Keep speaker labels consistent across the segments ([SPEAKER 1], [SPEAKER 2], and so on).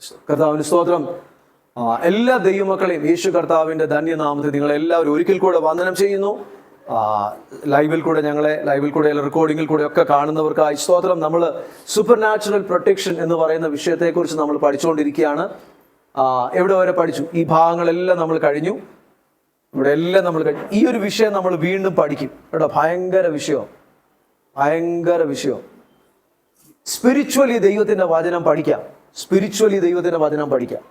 [SPEAKER 1] കർത്താവിന് സ്തോത്രം. എല്ലാ ദൈവമക്കളെയും യേശു കർത്താവിൻ്റെ ധന്യനാമത്തിൽ നിങ്ങളെല്ലാവരും ഒരിക്കൽ കൂടെ വന്ദനം ചെയ്യുന്നു. ലൈവിൽ കൂടെ റെക്കോർഡിങ്ങിൽ കൂടെ ഒക്കെ കാണുന്നവർക്കായി സ്തോത്രം. നമ്മൾ സൂപ്പർ നാച്ചുറൽ പ്രൊട്ടക്ഷൻ എന്ന് പറയുന്ന വിഷയത്തെക്കുറിച്ച് നമ്മൾ പഠിച്ചുകൊണ്ടിരിക്കുകയാണ്. എവിടെ വരെ പഠിച്ചു? ഈ ഭാഗങ്ങളെല്ലാം നമ്മൾ കഴിഞ്ഞു. ഇവിടെ എല്ലാം നമ്മൾ കഴിഞ്ഞു. ഈ ഒരു വിഷയം നമ്മൾ വീണ്ടും പഠിക്കും കേട്ടോ. ഭയങ്കര വിഷയം. സ്പിരിച്വലി ദൈവത്തിൻ്റെ വചനം പഠിക്കാം.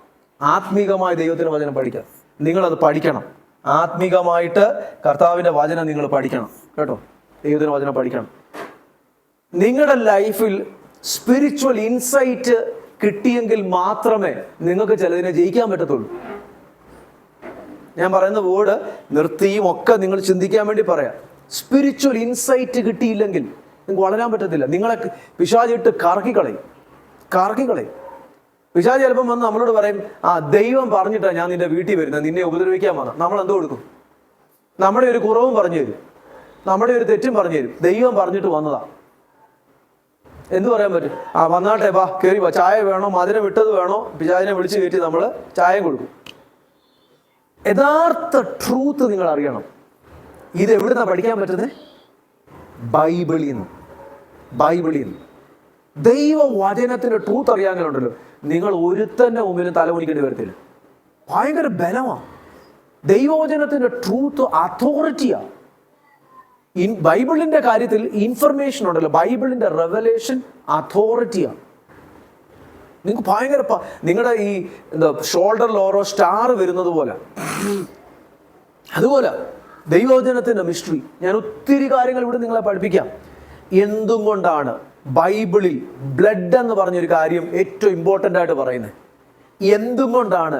[SPEAKER 1] ആത്മീകമായ ദൈവത്തിൻ്റെ വചനം പഠിക്കാം. നിങ്ങളത് പഠിക്കണം. ആത്മീകമായിട്ട് കർത്താവിൻ്റെ വചനം നിങ്ങൾ പഠിക്കണം കേട്ടോ. ദൈവത്തിൻ്റെ വചനം പഠിക്കണം. നിങ്ങളുടെ ലൈഫിൽ സ്പിരിച്വൽ ഇൻസൈറ്റ് കിട്ടിയെങ്കിൽ മാത്രമേ നിങ്ങൾക്ക് ചിലതിനെ ജയിക്കാൻ പറ്റത്തുള്ളൂ. ഞാൻ പറയുന്ന വേർഡ് നിർത്തിയും ഒക്കെ നിങ്ങൾ ചിന്തിക്കാൻ വേണ്ടി പറയാം. സ്പിരിച്വൽ ഇൻസൈറ്റ് കിട്ടിയില്ലെങ്കിൽ നിങ്ങൾക്ക് വളരാൻ പറ്റത്തില്ല. നിങ്ങളെ പിശാചിട്ട് കറക്കിക്കളയും. പിശാചി ചിലപ്പം വന്ന് നമ്മളോട് പറയും, ദൈവം പറഞ്ഞിട്ടാണ് ഞാൻ നിന്റെ വീട്ടിൽ വരുന്നത്, നിന്നെ ഉപദ്രവിക്കാൻ വന്ന. നമ്മൾ എന്തോ കൊടുക്കും? നമ്മുടെ ഒരു കുറവും പറഞ്ഞു തരും, നമ്മുടെ ഒരു തെറ്റും പറഞ്ഞു തരും. ദൈവം പറഞ്ഞിട്ട് വന്നതാ. എന്ത് പറയാൻ പറ്റും? വന്നാട്ടെ, വാ കയറി വാ, ചായ വേണോ, മധുരം വിട്ടത് വേണോ? പിശാചിനെ വിളിച്ച് കയറ്റി നമ്മൾ ചായയും കൊടുക്കും. യഥാർത്ഥ ട്രൂത്ത് നിങ്ങൾ അറിയണം. ഇത് എവിടുന്നാ പഠിക്കാൻ പറ്റുന്നത്? ബൈബിളിൽ നിന്ന്. ദൈവവചനത്തിന്റെ ട്രൂത്ത് അറിയാമെങ്കിലുണ്ടല്ലോ, നിങ്ങൾ ഒരുത്തന്റെ മുമ്പിലും തലമുനിക്കേണ്ടി വരത്തില്ല. ഭയങ്കര ബലമാണ് ദൈവവചനത്തിന്റെ ട്രൂത്ത്. അതോറിറ്റിയാ. ബൈബിളിന്റെ കാര്യത്തിൽ ഇൻഫർമേഷൻ ഉണ്ടല്ലോ, ബൈബിളിന്റെ റെവലേഷൻ അതോറിറ്റിയാണ്. നിങ്ങൾക്ക് ഭയങ്കര നിങ്ങളുടെ ഈ ഷോൾഡറിൽ ഓരോ സ്റ്റാർ വരുന്നത് പോലെ, അതുപോലെ ദൈവവചനത്തിന്റെ മിസ്റ്ററി. ഞാൻ ഒത്തിരി കാര്യങ്ങൾ ഇവിടെ നിങ്ങളെ പഠിപ്പിക്കാം. എന്തും കൊണ്ടാണ് ബൈബിളിൽ ബ്ലഡ് എന്ന് പറഞ്ഞൊരു കാര്യം ഏറ്റവും ഇമ്പോർട്ടൻ്റ് ആയിട്ട് പറയുന്നത്? എന്തും കൊണ്ടാണ്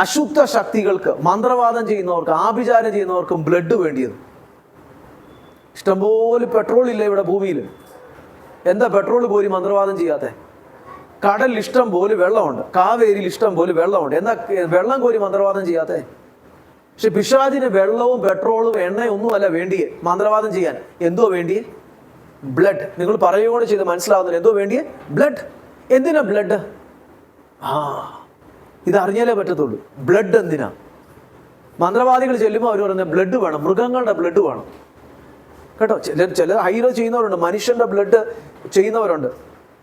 [SPEAKER 1] അശുദ്ധ ശക്തികൾക്ക്, മന്ത്രവാദം ചെയ്യുന്നവർക്ക്, ആഭിചാരം ചെയ്യുന്നവർക്കും ബ്ലഡ് വേണ്ടിയത്? ഇഷ്ടംപോലെ പെട്രോൾ ഇല്ല ഇവിടെ ഭൂമിയിൽ. എന്താ പെട്രോൾ പോലും മന്ത്രവാദം ചെയ്യാത്ത? കടലിൽ ഇഷ്ടം പോലെ വെള്ളമുണ്ട്, കാവേരിയിൽ ഇഷ്ടം പോലെ വെള്ളമുണ്ട്. എന്താ വെള്ളം കോരി മന്ത്രവാദം ചെയ്യാത്ത? പക്ഷെ പിശാചിന് വെള്ളവും പെട്രോളും എണ്ണയും ഒന്നുമല്ല വേണ്ടിയേ മന്ത്രവാദം ചെയ്യാൻ. എന്തോ വേണ്ടിയേ? ബ്ലഡ്. നിങ്ങൾ പറയുകയോടെ ചെയ്ത് മനസ്സിലാവുന്നില്ല. എന്തോ വേണ്ടിയേ? ബ്ലഡ്. എന്തിനാ ബ്ലഡ്? ഇത് അറിഞ്ഞാലേ പറ്റത്തുള്ളൂ. ബ്ലഡ് എന്തിനാ? മന്ത്രവാദികൾ ചെല്ലുമ്പോൾ അവർ പറയുന്നത് ബ്ലഡ് വേണം, മൃഗങ്ങളുടെ ബ്ലഡ് വേണം കേട്ടോ. ചില ഹൈറോ ചെയ്യുന്നവരുണ്ട്, മനുഷ്യന്റെ ബ്ലഡ് ചെയ്യുന്നവരുണ്ട്.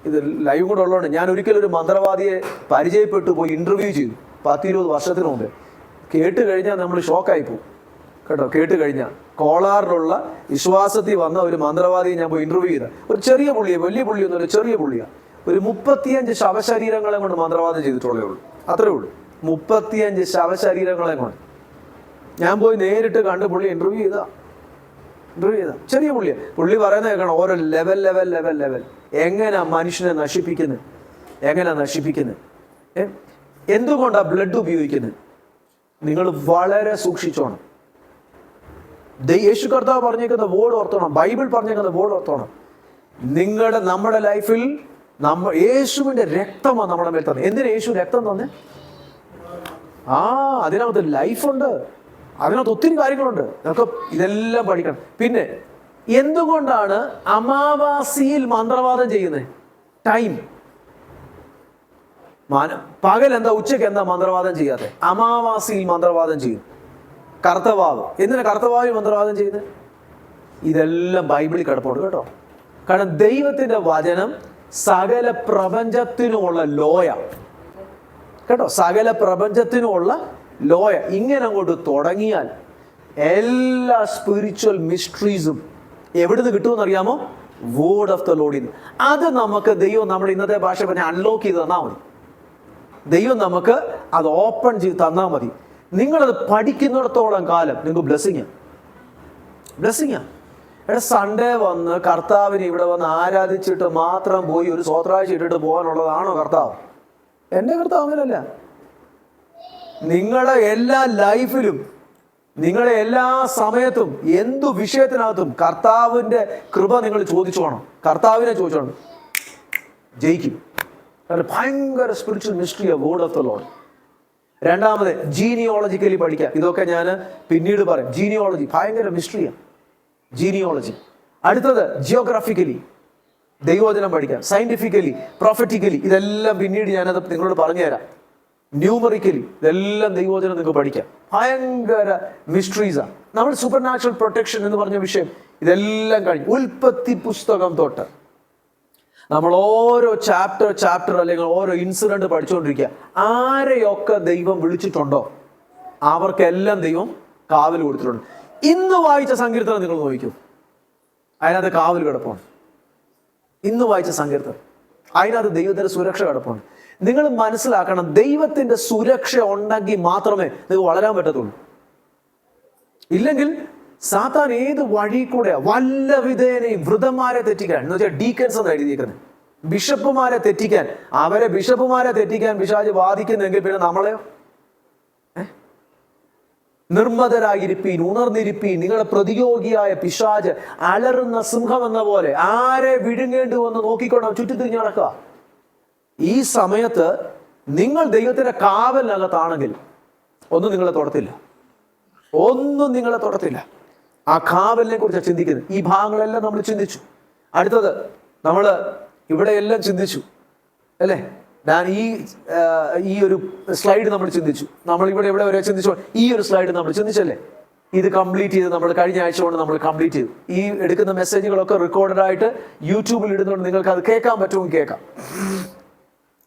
[SPEAKER 1] ഇത് ലൈവ് കൂടെ ഉള്ളതുകൊണ്ട് ഞാൻ ഒരിക്കലും ഒരു മന്ത്രവാദിയെ പരിചയപ്പെട്ടു പോയി ഇന്റർവ്യൂ ചെയ്തു 10-20 വർഷത്തിന് മുമ്പ്. കേട്ട് കഴിഞ്ഞാൽ നമ്മൾ ഷോക്കായി പോകും കേട്ടോ. കേട്ട് കഴിഞ്ഞാൽ കോളാറിലുള്ള വിശ്വാസത്തിൽ വന്ന ഒരു മന്ത്രവാദിയെ ഞാൻ പോയി ഇന്റർവ്യൂ ചെയ്ത. ഒരു ചെറിയ പുള്ളിയെ, വലിയ പുള്ളിയൊന്നുമില്ല, ചെറിയ പുള്ളിയാണ്. ഒരു 35 ശവശരീരങ്ങളെ കൊണ്ട് മന്ത്രവാദം ചെയ്തിട്ടുള്ളേ ഉള്ളൂ. അത്രേ ഉള്ളൂ. 35 ശവശരീരങ്ങളെ കൊണ്ട് ഞാൻ പോയി നേരിട്ട് കണ്ട് പുള്ളി ഇന്റർവ്യൂ ചെയ്ത. ചെറിയ പുള്ളി പറയുന്ന കേൾക്കണം. ഓരോ ലെവൽ. എങ്ങനെ മനുഷ്യനെ നശിപ്പിക്കുന്നത്? എന്തുകൊണ്ടാണ് ബ്ലഡ് ഉപയോഗിക്കുന്നത്? നിങ്ങൾ വളരെ സൂക്ഷിച്ചോണം. യേശു കർത്താവ് പറഞ്ഞേക്കുന്ന വേർഡ് ഓർത്തോണം. ബൈബിൾ പറഞ്ഞേക്കുന്ന വേർഡ് ഓർത്തോണം. നമ്മുടെ ലൈഫിൽ യേശുവിന്റെ രക്തമാണ് നമ്മുടെ മേൽ തന്നെ. എന്തിനാ യേശു രക്തം തന്നെ? അതിനകത്ത് ലൈഫുണ്ട്, അതിനകത്ത് ഒത്തിരി കാര്യങ്ങളുണ്ട്. നമുക്ക് ഇതെല്ലാം പഠിക്കണം. പിന്നെ എന്തുകൊണ്ടാണ് അമാവാസിയിൽ മന്ത്രവാദം ചെയ്യുന്നത്? ടൈം. പകൽ എന്താ, ഉച്ചയ്ക്ക് എന്താ മന്ത്രവാദം ചെയ്യാതെ? അമാവാസിയിൽ മന്ത്രവാദം ചെയ്യും. കർത്തവാവ്. എന്തിനാ കർത്തവാവിൽ മന്ത്രവാദം ചെയ്യുന്നത്? ഇതെല്ലാം ബൈബിളിൽ കിടപ്പുണ്ട് കേട്ടോ. കാരണം ദൈവത്തിന്റെ വചനം സകല പ്രപഞ്ചത്തിനുമുള്ള ലോയ കേട്ടോ. സകല പ്രപഞ്ചത്തിനുമുള്ള ലോയ. ഇങ്ങനെ അങ്ങോട്ട് തുടങ്ങിയാൽ എല്ലാ സ്പിരിച്വൽ മിസ്റ്ററീസും എവിടുന്ന് കിട്ടുമെന്ന് അറിയാമോ? വേർഡ് ഓഫ് ദ ലോർഡിൽ. അത് നമുക്ക് ദൈവം നമ്മുടെ ഇന്നത്തെ ഭാഷ പറഞ്ഞാൽ അൺലോക്ക് ചെയ്ത് തന്നാൽ മതി. ദൈവം നമുക്ക് അത് ഓപ്പൺ ചെയ്ത് തന്നാൽ മതി. നിങ്ങളത് പഠിക്കുന്നിടത്തോളം കാലം നിങ്ങൾക്ക് ബ്ലെസ്സിങ്ങാ. സൺഡേ വന്ന് കർത്താവിനെ ഇവിടെ വന്ന് ആരാധിച്ചിട്ട് മാത്രം പോയി ഒരു സ്വത്രാഴ്ച ഇട്ടിട്ട് പോകാനുള്ളതാണോ കർത്താവ്? എൻ്റെ കർത്താവ് അങ്ങനല്ല. നിങ്ങളുടെ എല്ലാ ലൈഫിലും, നിങ്ങളുടെ എല്ലാ സമയത്തും, എന്തു വിഷയത്തിനകത്തും കർത്താവിൻ്റെ കൃപ നിങ്ങൾ കർത്താവിനെ ചോദിച്ചോണം, ജയിക്കും. ഭയങ്കര spiritual mystery word of the Lord. രണ്ടാമത് ജീനിയോളജിക്കലി പഠിക്കാം. ഇതൊക്കെ ഞാൻ പിന്നീട് പറയും. ജീനിയോളജി ഭയങ്കര മിസ്റ്ററിയാണ്. ജീനിയോളജി. അടുത്തത് ജിയോഗ്രാഫിക്കലി. ദൈവവചനം പഠിക്കാം, സയന്റിഫിക്കലി, പ്രൊഫറ്റിക്കലി, ഇതെല്ലാം പിന്നീട് ഞാനത് നിങ്ങളോട് പറഞ്ഞുതരാം. ന്യൂമറിക്കലി ഇതെല്ലാം ദൈവവചനം നിങ്ങൾക്ക് പഠിക്കാം. ഭയങ്കര മിസ്റ്ററീസാണ്. നമ്മൾ സൂപ്പർ നാച്ചുറൽ പ്രൊട്ടക്ഷൻ എന്ന് പറഞ്ഞ വിഷയം ഇതെല്ലാം കഴിഞ്ഞു. ഉൽപ്പത്തി പുസ്തകം തൊട്ട് നമ്മൾ ഓരോ ചാപ്റ്റർ അല്ലെങ്കിൽ ഓരോ ഇൻസിഡന്റ് പഠിച്ചുകൊണ്ടിരിക്കുക. ആരെയൊക്കെ ദൈവം വിളിച്ചിട്ടുണ്ടോ അവർക്കെല്ലാം ദൈവം കാവൽ കൊടുത്തിട്ടുണ്ട്. ഇന്ന് വായിച്ച സങ്കീർത്തനം നിങ്ങൾ നോക്കൂ, അതിനകത്ത് കാവൽ കിടപ്പുണ്ട്. ഇന്ന് വായിച്ച സങ്കീർത്തനം, അതിനകത്ത് ദൈവത്തിന്റെ സുരക്ഷ കിടപ്പുണ്ട്. നിങ്ങൾ മനസ്സിലാക്കണം, ദൈവത്തിന്റെ സുരക്ഷ ഉണ്ടെങ്കിൽ മാത്രമേ നിങ്ങൾക്ക് വളരാൻ പറ്റത്തുള്ളൂ. ഇല്ലെങ്കിൽ സാത്താൻ ഏത് വഴി കൂടെ വല്ല വിധേനയും വൃതന്മാരെ തെറ്റിക്കാൻ, എന്ന് വെച്ചാൽ ഡീക്കൻസ് എന്ന് എഴുതിയിരിക്കുന്നത്, ബിഷപ്പുമാരെ തെറ്റിക്കാൻ, ബിഷപ്പുമാരെ തെറ്റിക്കാൻ പിശാച് വാദിക്കുന്നെങ്കിൽ പിന്നെ നമ്മളെയോ? നിർമ്മതരായിരിപ്പീൻ, ഉണർന്നിരിപ്പീൻ, നിങ്ങളെ പ്രതിയോഗിയായ പിശാച് അലറുന്ന സിംഹം എന്ന പോലെ ആരെ വിഴുങ്ങേണ്ടി വന്ന് നോക്കിക്കൊണ്ടോ ചുറ്റിത്തിരിഞ്ഞ് നടക്കുക. ഈ സമയത്ത് നിങ്ങൾ ദൈവത്തിന്റെ കാവലിനകത്താണെങ്കിൽ ഒന്നും നിങ്ങളെ തൊടത്തില്ല. ആ കാവലിനെ കുറിച്ച് ചിന്തിക്കുന്നത്. ഈ ഭാഗങ്ങളെല്ലാം നമ്മൾ ചിന്തിച്ചു. അടുത്തത് നമ്മൾ ഇവിടെ എല്ലാം ചിന്തിച്ചു അല്ലേ? ഞാൻ ഈ ഒരു സ്ലൈഡ് നമ്മൾ ചിന്തിച്ചു. നമ്മൾ ഇവിടെ വരെ ചിന്തിച്ചു. ഈ ഒരു സ്ലൈഡ് നമ്മൾ ചിന്തിച്ചല്ലേ? ഇത് കംപ്ലീറ്റ് ചെയ്ത് നമ്മൾ കഴിഞ്ഞ ആഴ്ച കൊണ്ട് നമ്മൾ കംപ്ലീറ്റ് ചെയ്തു. ഈ എടുക്കുന്ന മെസ്സേജുകളൊക്കെ റെക്കോർഡഡ് ആയിട്ട് യൂട്യൂബിൽ ഇടുന്നുണ്ട്. നിങ്ങൾക്ക് അത് കേൾക്കാൻ പറ്റുമെങ്കിൽ കേൾക്കാം.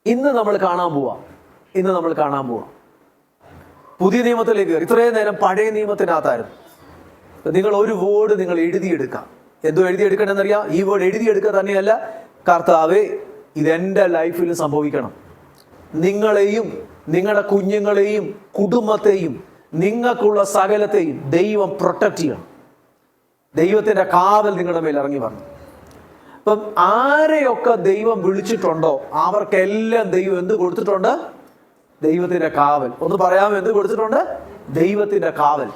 [SPEAKER 1] ഇന്ന് നമ്മൾ കാണാൻ പോവാം പുതിയ നിയമത്തിലേക്ക് കയറി. ഇത്രയും നേരം പഴയ നിയമത്തിനകത്തായിരുന്നു. നിങ്ങൾ ഒരു വേർഡ് നിങ്ങൾ എഴുതിയെടുക്കാം. എന്തോ എഴുതിയെടുക്കണമെന്നറിയാം. ഈ വേർഡ് എഴുതിയെടുക്കുക തന്നെയല്ല, കർത്താവേ ഇതെൻ്റെ ലൈഫിൽ സംഭവിക്കണം. നിങ്ങളെയും നിങ്ങളുടെ കുഞ്ഞുങ്ങളെയും കുടുംബത്തെയും നിങ്ങൾക്കുള്ള സകലത്തെയും ദൈവം പ്രൊട്ടക്ട് ചെയ്യണം. ദൈവത്തിന്റെ കാവൽ നിങ്ങളുടെ മേൽ ഇറങ്ങി വരണം. അപ്പം ആരെയൊക്കെ ദൈവം വിളിച്ചിട്ടുണ്ടോ അവർക്കെല്ലാം ദൈവം എന്ത് കൊടുത്തിട്ടുണ്ട്? ദൈവത്തിന്റെ കാവൽ. ഒന്ന് പറയാമോ എന്ത് കൊടുത്തിട്ടുണ്ട്? ദൈവത്തിന്റെ കാവൽ.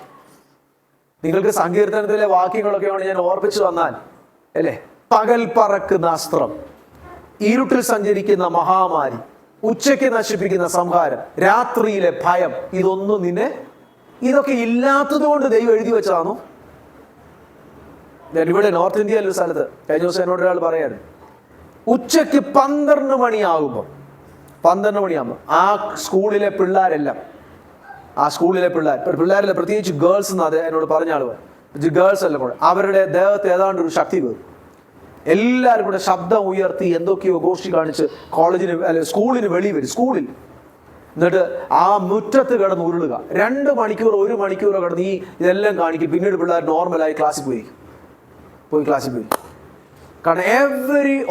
[SPEAKER 1] നിങ്ങൾക്ക് സങ്കീർത്തനത്തിലെ വാക്യങ്ങളൊക്കെയാണ് ഞാൻ ഓർപ്പിച്ചു തന്നാൽ അല്ലേ? പകൽ പറക്കുന്ന അസ്ത്രം, ഇരുട്ടിൽ സഞ്ചരിക്കുന്ന മഹാമാരി, ഉച്ചയ്ക്ക് നശിപ്പിക്കുന്ന സംഹാരം, രാത്രിയിലെ ഭയം, ഇതൊക്കെ ഇല്ലാത്തത് കൊണ്ട് ദൈവം എഴുതി വെച്ചതാണോ? ഞാൻ ഇവിടെ നോർത്ത് ഇന്ത്യയിലെ ഒരു സ്ഥലത്ത് കഴിഞ്ഞ ദിവസം എന്നോട് ഒരാൾ പറയാറ്, ഉച്ചയ്ക്ക് 12 മണിയാകുമ്പോൾ ആ സ്കൂളിലെ പിള്ളേരെല്ലാം, പിള്ളേരല്ല, പ്രത്യേകിച്ച് ഗേൾസ് എന്ന് അത് എന്നോട് പറഞ്ഞ ആളുകൾ, ഗേൾസ് എല്ലാം കൂടെ അവരുടെ ദേഹത്ത് ഏതാണ്ട് ഒരു ശക്തി വരും. എല്ലാവരും കൂടെ ശബ്ദം ഉയർത്തി എന്തൊക്കെയോ ഗോഷ്ഠി കാണിച്ച് സ്കൂളിന് വെളി വരും. സ്കൂളിൽ എന്നിട്ട് ആ മുറ്റത്ത് കിടന്ന് ഉരുളുക. 2 മണിക്കൂർ 1 മണിക്കൂറോ കിടന്ന് ഇതെല്ലാം കാണിക്കും. പിന്നീട് പിള്ളേർ നോർമലായി ക്ലാസ്സിൽ പോയി. കാരണം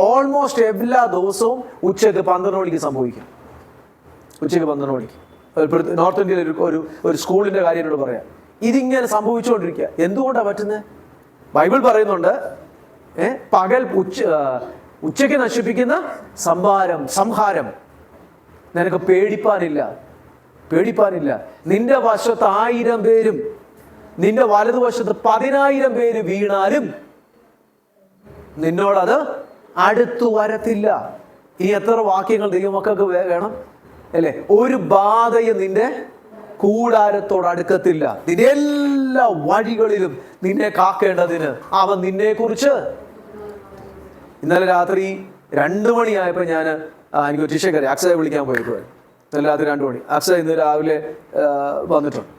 [SPEAKER 1] ഓൾമോസ്റ്റ് എല്ലാ ദിവസവും ഉച്ചയ്ക്ക് 12 മണിക്ക് സംഭവിക്കും. ഉച്ചയ്ക്ക് 12 മണിക്ക് നോർത്ത് ഇന്ത്യയിൽ ഒരു സ്കൂളിന്റെ കാര്യം എന്നോട് പറയാം. ഇതിങ്ങനെ സംഭവിച്ചുകൊണ്ടിരിക്കുക. എന്തുകൊണ്ടാണ് പറ്റുന്നത്? ബൈബിൾ പറയുന്നുണ്ട്, പകൽ ഉച്ചയ്ക്ക് നശിപ്പിക്കുന്ന സംഹാരം. നിനക്ക് പേടിപ്പാനില്ല. നിന്റെ വശത്ത് 1000 പേരും നിന്റെ വലതുവശത്ത് 10,000 പേര് വീണാലും നിന്നോടത് അടുത്തു വരത്തില്ല. ഈ എത്ര വാക്യങ്ങൾ ദൈവമക്കൾക്ക് വേണം അല്ലേ? ഒരു ബാധയും നിന്റെ കൂടാരത്തോട് അടുക്കത്തില്ല. നിന്റെ എല്ലാ വഴികളിലും നിന്നെ കാക്കേണ്ടതിന് അവൻ നിന്നെ കുറിച്ച്. ഇന്നലെ രാത്രി 2 മണിയായപ്പോൾ എനിക്ക് ടിഷക്കറി അക്ഷയ വിളിക്കാൻ പോയിരിക്കുവായിരുന്നു. ഇന്നലെ രാത്രി 2 മണി. അക്ഷയ ഇന്ന് രാവിലെ വന്നിട്ടുണ്ട്.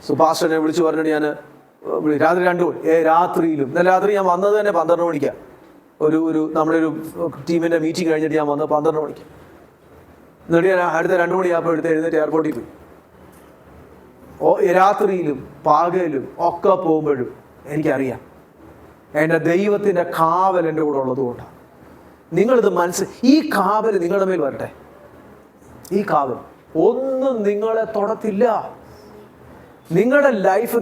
[SPEAKER 1] സുഭാഷനെ വിളിച്ചു പറഞ്ഞിട്ട് ഞാൻ രാത്രി 2 മണി രാത്രിയിലും. ഇന്നലെ രാത്രി ഞാൻ വന്നത് തന്നെ 12 മണിക്കാണ്. നമ്മുടെ ഒരു ടീമിന്റെ മീറ്റിംഗ് കഴിഞ്ഞിട്ട് ഞാൻ വന്നത് 12 മണിക്ക്. എന്നിട്ട് ഞാൻ അടുത്ത 2 മണിയാകുമ്പോൾ എഴുന്നേറ്റ് എയർപോർട്ടിൽ പോയി. രാത്രിയിലും പകലും ഒക്കെ പോകുമ്പോഴും എനിക്കറിയാം എൻ്റെ ദൈവത്തിൻ്റെ കാവൽ എൻ്റെ കൂടെ ഉള്ളത് കൊണ്ടാണ്. നിങ്ങളിത് ഈ കാവൽ നിങ്ങളുടെ മേൽ വരട്ടെ. ഈ കാവൽ ഒന്നും നിങ്ങളെ തൊടത്തില്ല. നിങ്ങളുടെ ലൈഫ്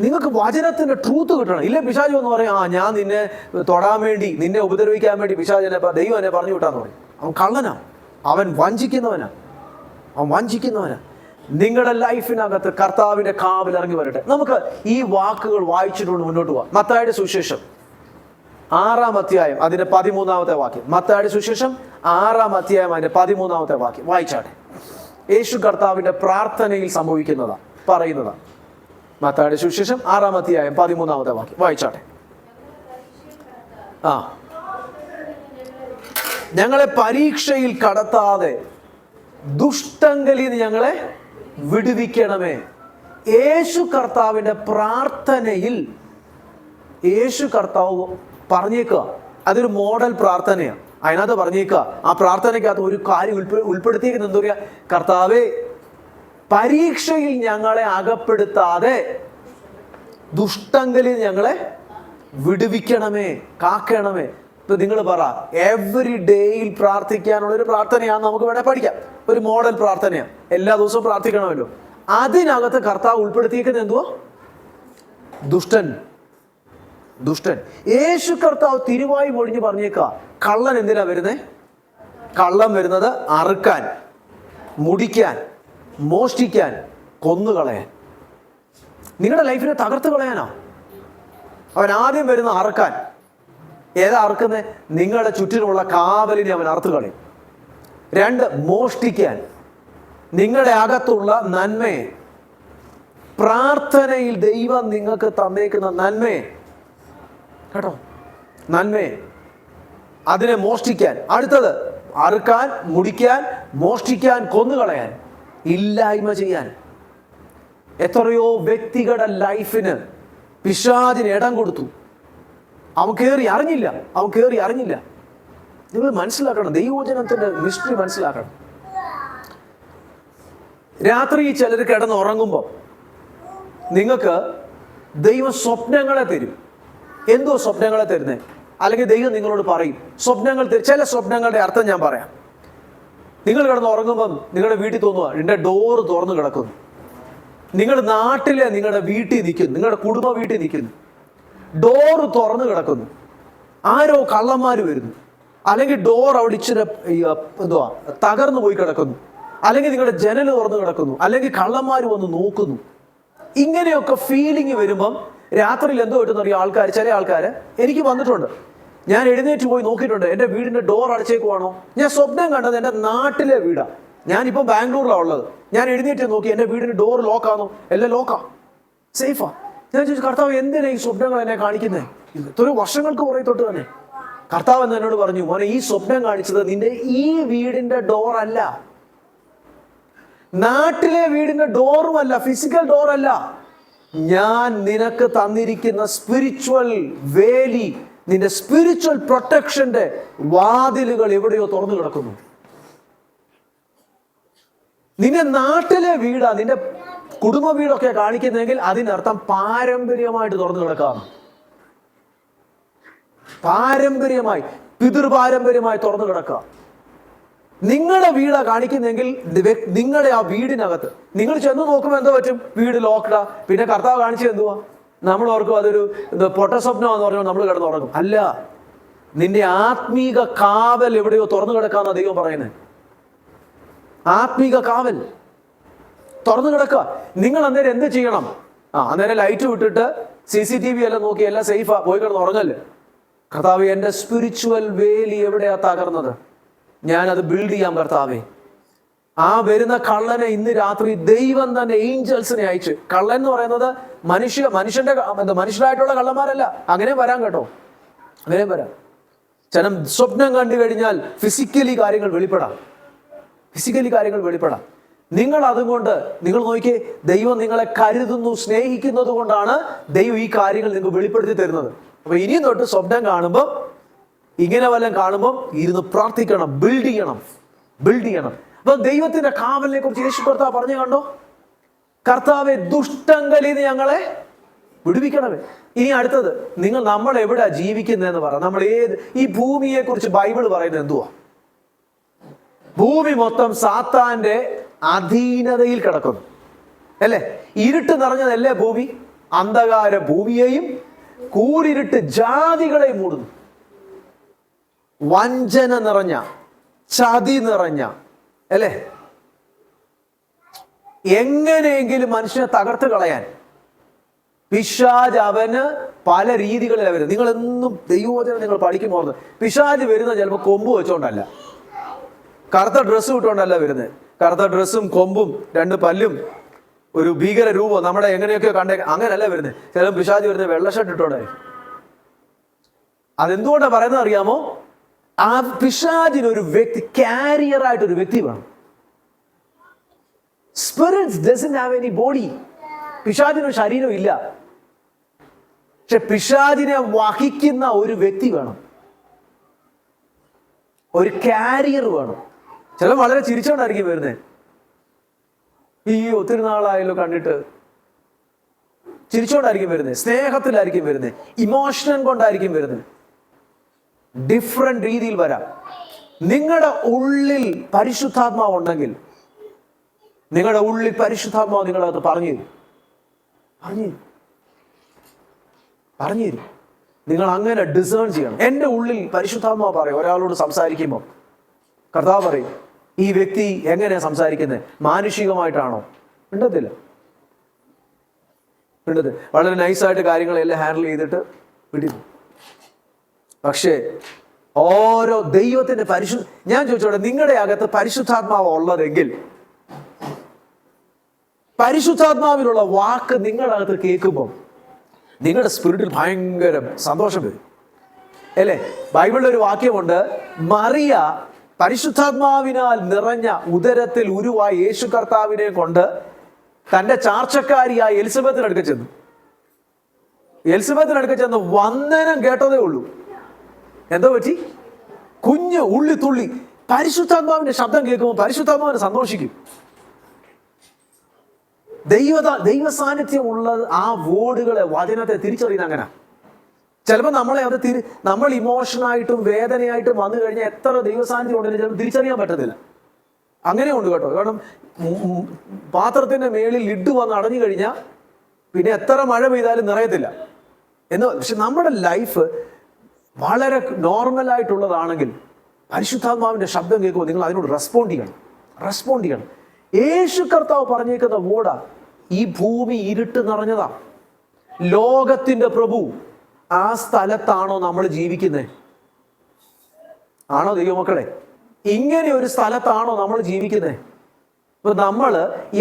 [SPEAKER 1] നിങ്ങൾക്ക് വചനത്തിന്റെ ട്രൂത്ത് കിട്ടണം. ഇല്ല പിശാച് എന്ന് പറയാം, ഞാൻ നിന്നെ തൊടാൻ വേണ്ടി, നിന്നെ ഉപദ്രവിക്കാൻ വേണ്ടി ദൈവം എന്നെ പറഞ്ഞു വിട്ടാന്ന് പറയും. അവൻ കള്ളനാ, അവൻ വഞ്ചിക്കുന്നവനാ. നിങ്ങളുടെ ലൈഫിനകത്ത് കർത്താവിന്റെ കാവൽ ഇറങ്ങി വരട്ടെ. നമുക്ക് ഈ വാക്കുകൾ വായിച്ചിട്ടുണ്ട് മുന്നോട്ട് പോവാം. മത്തായിയുടെ സുവിശേഷം 6-ാം അധ്യായം അതിന്റെ 13-ാമത്തെ വാക്യം. മത്തായിയുടെ സുവിശേഷം 6-ാം അധ്യായം അതിന്റെ 13-ാമത്തെ വാക്യം വായിച്ചാട്ടെ. യേശു കർത്താവിന്റെ പ്രാർത്ഥനയിൽ സംഭവിക്കുന്നതാ പറയുന്നതാ. മത്തായിയുടെ സുവിശേഷം 6-ാം അധ്യായം 13-ാമത്തെ വാക്യം വായിച്ചാട്ടെ. ഞങ്ങളെ പരീക്ഷയിൽ കടത്താതെ ദുഷ്ടങ്കലിൽ നിന്ന് ഞങ്ങളെ വിടുവിക്കണമേ. യേശു കർത്താവിൻ്റെ പ്രാർത്ഥനയിൽ യേശു കർത്താവ് പറഞ്ഞേക്കുക, അതൊരു മോഡൽ പ്രാർത്ഥനയാണ്. അതിനകത്ത് പറഞ്ഞേക്കുക, ആ പ്രാർത്ഥനയ്ക്കകത്ത് ഒരു കാര്യം ഉൾപ്പെടുത്തിയിരിക്കുന്നത് എന്താ പറയുക? കർത്താവേ, പരീക്ഷയിൽ ഞങ്ങളെ അകപ്പെടുത്താതെ ദുഷ്ടങ്കലിൽ ഞങ്ങളെ വിടുവിക്കണമേ, കാക്കണമേ. ഇപ്പൊ നിങ്ങൾ പറ, എവറി ഡേയിൽ പ്രാർത്ഥിക്കാനുള്ളൊരു പ്രാർത്ഥനയാണ്, നമുക്ക് വേണേൽ പഠിക്കാം. ഒരു മോഡൽ പ്രാർത്ഥനയാണ്, എല്ലാ ദിവസവും പ്രാർത്ഥിക്കണമല്ലോ. അതിനകത്ത് കർത്താവ് ഉൾപ്പെടുത്തിയിരിക്കുന്നത് എന്തുവാ? ദുഷ്ടൻ. ദുഷ്ടൻ. യേശു കർത്താവ് തിരുവായി മൊഴിഞ്ഞ് പറഞ്ഞേക്കുക, കള്ളൻ എന്തിനാ വരുന്നേ? കള്ളൻ വരുന്നത് അറുക്കാൻ, മുടിക്കാൻ, മോഷ്ടിക്കാൻ, കൊന്നുകളയാൻ, നിങ്ങളുടെ ലൈഫിനെ തകർത്ത് കളയാനാ. അവൻ ആദ്യം വരുന്ന അറുക്കാൻ. ഏതാ അറുക്കുന്നത്? നിങ്ങളുടെ ചുറ്റിനുമുള്ള കാവലിനെ അവൻ അറുത്ത് കളയും. 2, മോഷ്ടിക്കാൻ, നിങ്ങളുടെ അകത്തുള്ള നന്മയെ, പ്രാർത്ഥനയിൽ ദൈവം നിങ്ങൾക്ക് തന്നേക്കുന്ന നന്മയെ, കേട്ടോ, നന്മയെ, അതിനെ മോഷ്ടിക്കാൻ. അടുത്തത് അറുക്കാൻ, മുടിക്കാൻ, മോഷ്ടിക്കാൻ, കൊന്നുകളയാൻ, ഇല്ലായ്മ ചെയ്യാൻ. എത്രയോ വ്യക്തികളുടെ ലൈഫിന് പിശാചിന് ഇടം കൊടുത്തു. അവൻ കയറി അറിഞ്ഞില്ല. നിങ്ങൾ മനസ്സിലാക്കണം, ദൈവവചനത്തിന്റെ മിസ്റ്ററി മനസ്സിലാക്കണം. രാത്രി ചിലർ കിടന്നുറങ്ങുമ്പോൾ നിങ്ങൾക്ക് ദൈവം സ്വപ്നങ്ങളെ തരും. എന്തോ സ്വപ്നങ്ങളെ തരുന്നേ? അല്ലെങ്കിൽ ദൈവം നിങ്ങളോട് പറയും സ്വപ്നങ്ങൾ തരും. ചില സ്വപ്നങ്ങളുടെ അർത്ഥം ഞാൻ പറയാം. നിങ്ങൾ കിടന്നുറങ്ങുമ്പം നിങ്ങളുടെ വീട്ടിൽ തോന്നുക നിങ്ങളുടെ ഡോറ് തുറന്നു കിടക്കുന്നു. നിങ്ങൾ നാട്ടിലെ നിങ്ങളുടെ വീട്ടിൽ നിൽക്കുന്നു, നിങ്ങളുടെ കുടുംബ വീട്ടിൽ നിൽക്കുന്നു, ഡോറ് തുറന്നു കിടക്കുന്നു. ആരോ കള്ളന്മാർ വരുന്നു, അല്ലെങ്കിൽ ഡോർ അവിടെ ഇച്ചിരി തകർന്നു പോയി കിടക്കുന്നു, അല്ലെങ്കിൽ നിങ്ങളുടെ ജനൽ തുറന്നു കിടക്കുന്നു, അല്ലെങ്കിൽ കള്ളന്മാർ വന്ന് നോക്കുന്നു. ഇങ്ങനെയൊക്കെ ഫീലിംഗ് വരുമ്പം രാത്രിയിൽ എന്തോ കിട്ടുന്ന ചില ആൾക്കാർ എനിക്ക് വന്നിട്ടുണ്ട്. ഞാൻ എഴുന്നേറ്റ് പോയി നോക്കിയിട്ടുണ്ട്, എൻ്റെ വീടിൻ്റെ ഡോർ അടച്ചേക്കുവാണോ. ഞാൻ സ്വപ്നം കണ്ടത് എൻ്റെ നാട്ടിലെ വീടാണ്. ഞാനിപ്പോൾ ബാംഗ്ലൂരിലാണ് ഉള്ളത്. ഞാൻ എഴുന്നേറ്റ് നോക്കി, എൻ്റെ വീടിൻ്റെ ഡോർ ലോക്കാണോ? എല്ലാം ലോക്കാ, സേഫാ. ഞാൻ ചോദിച്ചു, കർത്താവ് എന്തിനാ ഈ സ്വപ്നങ്ങൾ എന്നെ കാണിക്കുന്നത്? ഇതൊരു വർഷങ്ങൾക്ക് പുറകെ തൊട്ട് തന്നെ കർത്താവ് എന്നോട് പറഞ്ഞു, മോനെ, ഈ സ്വപ്നം കാണിച്ചത് നിന്റെ ഈ വീടിന്റെ ഡോർ അല്ല, നാട്ടിലെ വീടിന്റെ ഡോറുമല്ല, ഫിസിക്കൽ ഡോർ അല്ല. ഞാൻ നിനക്ക് തന്നിരിക്കുന്ന സ്പിരിച്വൽ വേലി, നിന്റെ സ്പിരിച്വൽ പ്രൊട്ടക്ഷന്റെ വാതിലുകൾ എവിടെയോ തുറന്നു കിടക്കുന്നു. നിന്റെ നാട്ടിലെ വീടാ, നിന്റെ കുടുംബ വീടൊക്കെ കാണിക്കുന്നെങ്കിൽ അതിനർത്ഥം പാരമ്പര്യമായിട്ട് തുറന്നു കിടക്കാം. പാരമ്പര്യമായി, പിതൃപാരമ്പര്യമായി തുറന്നു കിടക്കാം. നിങ്ങളുടെ വീടാ കാണിക്കുന്നെങ്കിൽ നിങ്ങളുടെ ആ വീടിനകത്ത് നിങ്ങൾ ചെന്ന് നോക്കുമ്പോൾ എന്തോ പറ്റും? വീട് ലോക്ക്ഡാ. പിന്നെ കർത്താവ് കാണിച്ചത് എന്തുവാ? നമ്മൾ ഓർക്കും അതൊരു പൊട്ട സ്വപ്നമാണെന്ന് പറഞ്ഞാൽ നമ്മൾ കിടന്നുറങ്ങും. അല്ല, നിന്റെ ആത്മീക കാവൽ എവിടെയോ തുറന്നു കിടക്കാന്നാ ദൈവം പറയുന്നത്. ആത്മീക കാവൽ തുറന്നു കിടക്കുക. നിങ്ങൾ അന്നേരം എന്ത് ചെയ്യണം? അന്നേരം ലൈറ്റ് വിട്ടിട്ട് CCTV എല്ലാം നോക്കി എല്ലാം സേഫാ, പോയി കിടന്ന് ഉറങ്ങല്ലേ. കർത്താവേ, എൻ്റെ സ്പിരിച്വൽ വേലി എവിടെയാ തകർന്നത്? ഞാനത് ബിൽഡ് ചെയ്യാം കർത്താവേ. ആ വരുന്ന കള്ളനെ ഇന്ന് രാത്രി ദൈവം തന്നെ ഏഞ്ചൽസിനെ അയച്ച്, കള്ളൻ എന്ന് പറയുന്നത് മനുഷ്യരായിട്ടുള്ള കള്ളന്മാരല്ല, അങ്ങനെ വരാം കേട്ടോ, അങ്ങനെ വരാം. ചില സ്വപ്നം കണ്ടു കഴിഞ്ഞാൽ ഫിസിക്കലി കാര്യങ്ങൾ വെളിപ്പെടാം. നിങ്ങൾ അതുകൊണ്ട് നിങ്ങൾ നോക്കിയേ, ദൈവം നിങ്ങളെ കരുതുന്നു, സ്നേഹിക്കുന്നത് കൊണ്ടാണ് ദൈവം ഈ കാര്യങ്ങൾ നിങ്ങൾക്ക് വെളിപ്പെടുത്തി തരുന്നത്. അപ്പൊ ഇനിയും തൊട്ട് സ്വപ്നം കാണുമ്പോൾ, ഇങ്ങനെ വല്ലതും കാണുമ്പോൾ ഇരുന്ന് പ്രാർത്ഥിക്കണം, ബിൽഡ് ചെയ്യണം. അപ്പൊ ദൈവത്തിന്റെ കാവലിനെ കുറിച്ച് യേശു കർത്താവ് പറഞ്ഞു കണ്ടോ? കർത്താവെ, ദുഷ്ടങ്കലിൽ നിന്ന് ഞങ്ങളെ വിടുവിക്കണമേ. ഇനി അടുത്തത്, നമ്മൾ എവിടെയാ ജീവിക്കുന്നതെന്ന് പറ. നമ്മൾ ഈ ഭൂമിയെ കുറിച്ച് ബൈബിൾ പറയുന്നത് എന്തുവാ? ഭൂമി മൊത്തം സാത്താന്റെ അധീനതയിൽ കിടക്കുന്നു, അല്ലേ? ഇരുട്ട് നിറഞ്ഞതല്ലേ ഭൂമി? അന്ധകാര ഭൂമിയെയും കൂരിരുട്ട് ജാതികളെയും മൂടുന്നു. വഞ്ചന നിറഞ്ഞ, ചതി നിറഞ്ഞ, അല്ലേ? എങ്ങനെയെങ്കിലും മനുഷ്യനെ തകർത്ത് കളയാൻ പിശാച് അവന് പല രീതികളിലാണ് വരുന്നത്. നിങ്ങളെന്നും ദൈവവചനം നിങ്ങൾ പഠിക്കുമ്പോൾ പിശാച് വരുന്നത് ചിലപ്പോൾ കൊമ്പ് വെച്ചോണ്ടല്ല, കറുത്ത ഡ്രസ്സ് ഇട്ടുകൊണ്ടല്ല വരുന്നത്. കറുത്ത ഡ്രസ്സും കൊമ്പും 2 പല്ലും ഒരു ഭീകര രൂപം നമ്മുടെ എങ്ങനെയൊക്കെ അങ്ങനെയല്ല വരുന്നത്. ചില പിശാച് വരുന്നത് വെള്ള ഷർട്ട് ഇട്ടോണ്ടായി. അതെന്തുകൊണ്ടാണ് പറയുന്നത് അറിയാമോ? ആ പിശാചിനൊരു വ്യക്തി, കാരിയറായിട്ടൊരു വ്യക്തി വേണം. Spirits doesn't have any body. പിശാചിനൊരു ശരീരം ഇല്ല, പക്ഷെ പിശാചിനെ വഹിക്കുന്ന ഒരു വ്യക്തി വേണം, ഒരു കാരിയർ വേണം. ചില വളരെ ചിരിച്ചോണ്ടായിരിക്കും വരുന്നത്. ഈ ഒത്തിരി നാളായല്ലോ കണ്ടിട്ട്, ചിരിച്ചോണ്ടായിരിക്കും വരുന്നത്, സ്നേഹത്തിലായിരിക്കും വരുന്നത്, ഇമോഷൻ കൊണ്ടായിരിക്കും വരുന്നത്. ഡിഫറെന്റ് രീതിയിൽ വരാം. നിങ്ങളുടെ ഉള്ളിൽ പരിശുദ്ധാത്മാവ് ഉണ്ടെങ്കിൽ, നിങ്ങളുടെ ഉള്ളിൽ പരിശുദ്ധാത്മാവ് നിങ്ങളകത്ത് പറഞ്ഞു തരും. നിങ്ങൾ അങ്ങനെ ഡിസേൺ ചെയ്യണം. എൻ്റെ ഉള്ളിൽ പരിശുദ്ധാത്മാവ് പറയും. ഒരാളോട് സംസാരിക്കുമ്പോൾ കർത്താവ് പറയും, ഈ വ്യക്തി എങ്ങനെയാ സംസാരിക്കുന്നത്, മാനുഷികമായിട്ടാണോ? മിണ്ടത്തില്ല. വളരെ നൈസായിട്ട് കാര്യങ്ങളെല്ലാം ഹാൻഡിൽ ചെയ്തിട്ട് വിടുന്നു. പക്ഷേ ഓരോ ദൈവത്തിന്റെ ഞാൻ ചോദിച്ചോട്ടെ, നിങ്ങളുടെ അകത്ത് പരിശുദ്ധാത്മാവ് ഉള്ളതെങ്കിൽ, പരിശുദ്ധാത്മാവിനുള്ള വാക്ക് നിങ്ങളുടെ അകത്ത് കേൾക്കുമ്പോൾ നിങ്ങളുടെ സ്പിരിറ്റിൽ ഭയങ്കര സന്തോഷം വരും, അല്ലേ? ബൈബിളിൽ ഒരു വാക്യമുണ്ട്, മറിയ പരിശുദ്ധാത്മാവിനാൽ നിറഞ്ഞ ഉദരത്തിൽ ഉരുവായ യേശു കർത്താവിനെ കൊണ്ട് തന്റെ ചാർച്ചക്കാരിയായ എലിസബത്തിനടുക്ക ചെന്ന് വന്ദനം കേട്ടതേ ഉള്ളൂ. എന്തോ പറ്റി? കുഞ്ഞ് ഉള്ളിത്തുള്ളി പരിശുദ്ധാത്മാവിന്റെ ശബ്ദം കേൾക്കുമ്പോൾ പരിശുദ്ധാത്മാവിനെ സന്തോഷിക്കും. ദൈവ സാന്നിധ്യം ഉള്ളത് ആ വേർഡുകളെ, വചനത്തെ തിരിച്ചറിയുന്ന അങ്ങനെ. ചിലപ്പോൾ നമ്മളെ നമ്മൾ ഇമോഷനായിട്ടും വേദനയായിട്ടും വന്നു കഴിഞ്ഞാൽ എത്ര ദൈവസാന്നിധ്യം ഉണ്ടെങ്കിലും ചിലപ്പോൾ തിരിച്ചറിയാൻ പറ്റത്തില്ല. അങ്ങനെയുണ്ട് കേട്ടോ. കാരണം പാത്രത്തിന്റെ മേളിൽ ലിഡ് വന്ന് അടഞ്ഞു കഴിഞ്ഞാൽ പിന്നെ എത്ര മഴ പെയ്താലും നിറയത്തില്ല എന്ന്. പക്ഷെ നമ്മുടെ ലൈഫ് വളരെ നോർമലായിട്ടുള്ളതാണെങ്കിൽ പരിശുദ്ധാത്മാവിന്റെ ശബ്ദം കേൾക്കുമ്പോൾ നിങ്ങൾ അതിനോട് റെസ്പോണ്ട് ചെയ്യണം. യേശു കർത്താവ് പറഞ്ഞേക്കുന്ന വേർഡാ, ഈ ഭൂമി ഇരുട്ട് നിറഞ്ഞതാ, ലോകത്തിന്റെ പ്രഭു ആ സ്ഥലത്താണോ നമ്മൾ ജീവിക്കുന്നത്? ആണോ ദൈവമക്കളെ? ഇങ്ങനെ ഒരു സ്ഥലത്താണോ നമ്മൾ ജീവിക്കുന്നത്? ഇപ്പൊ നമ്മൾ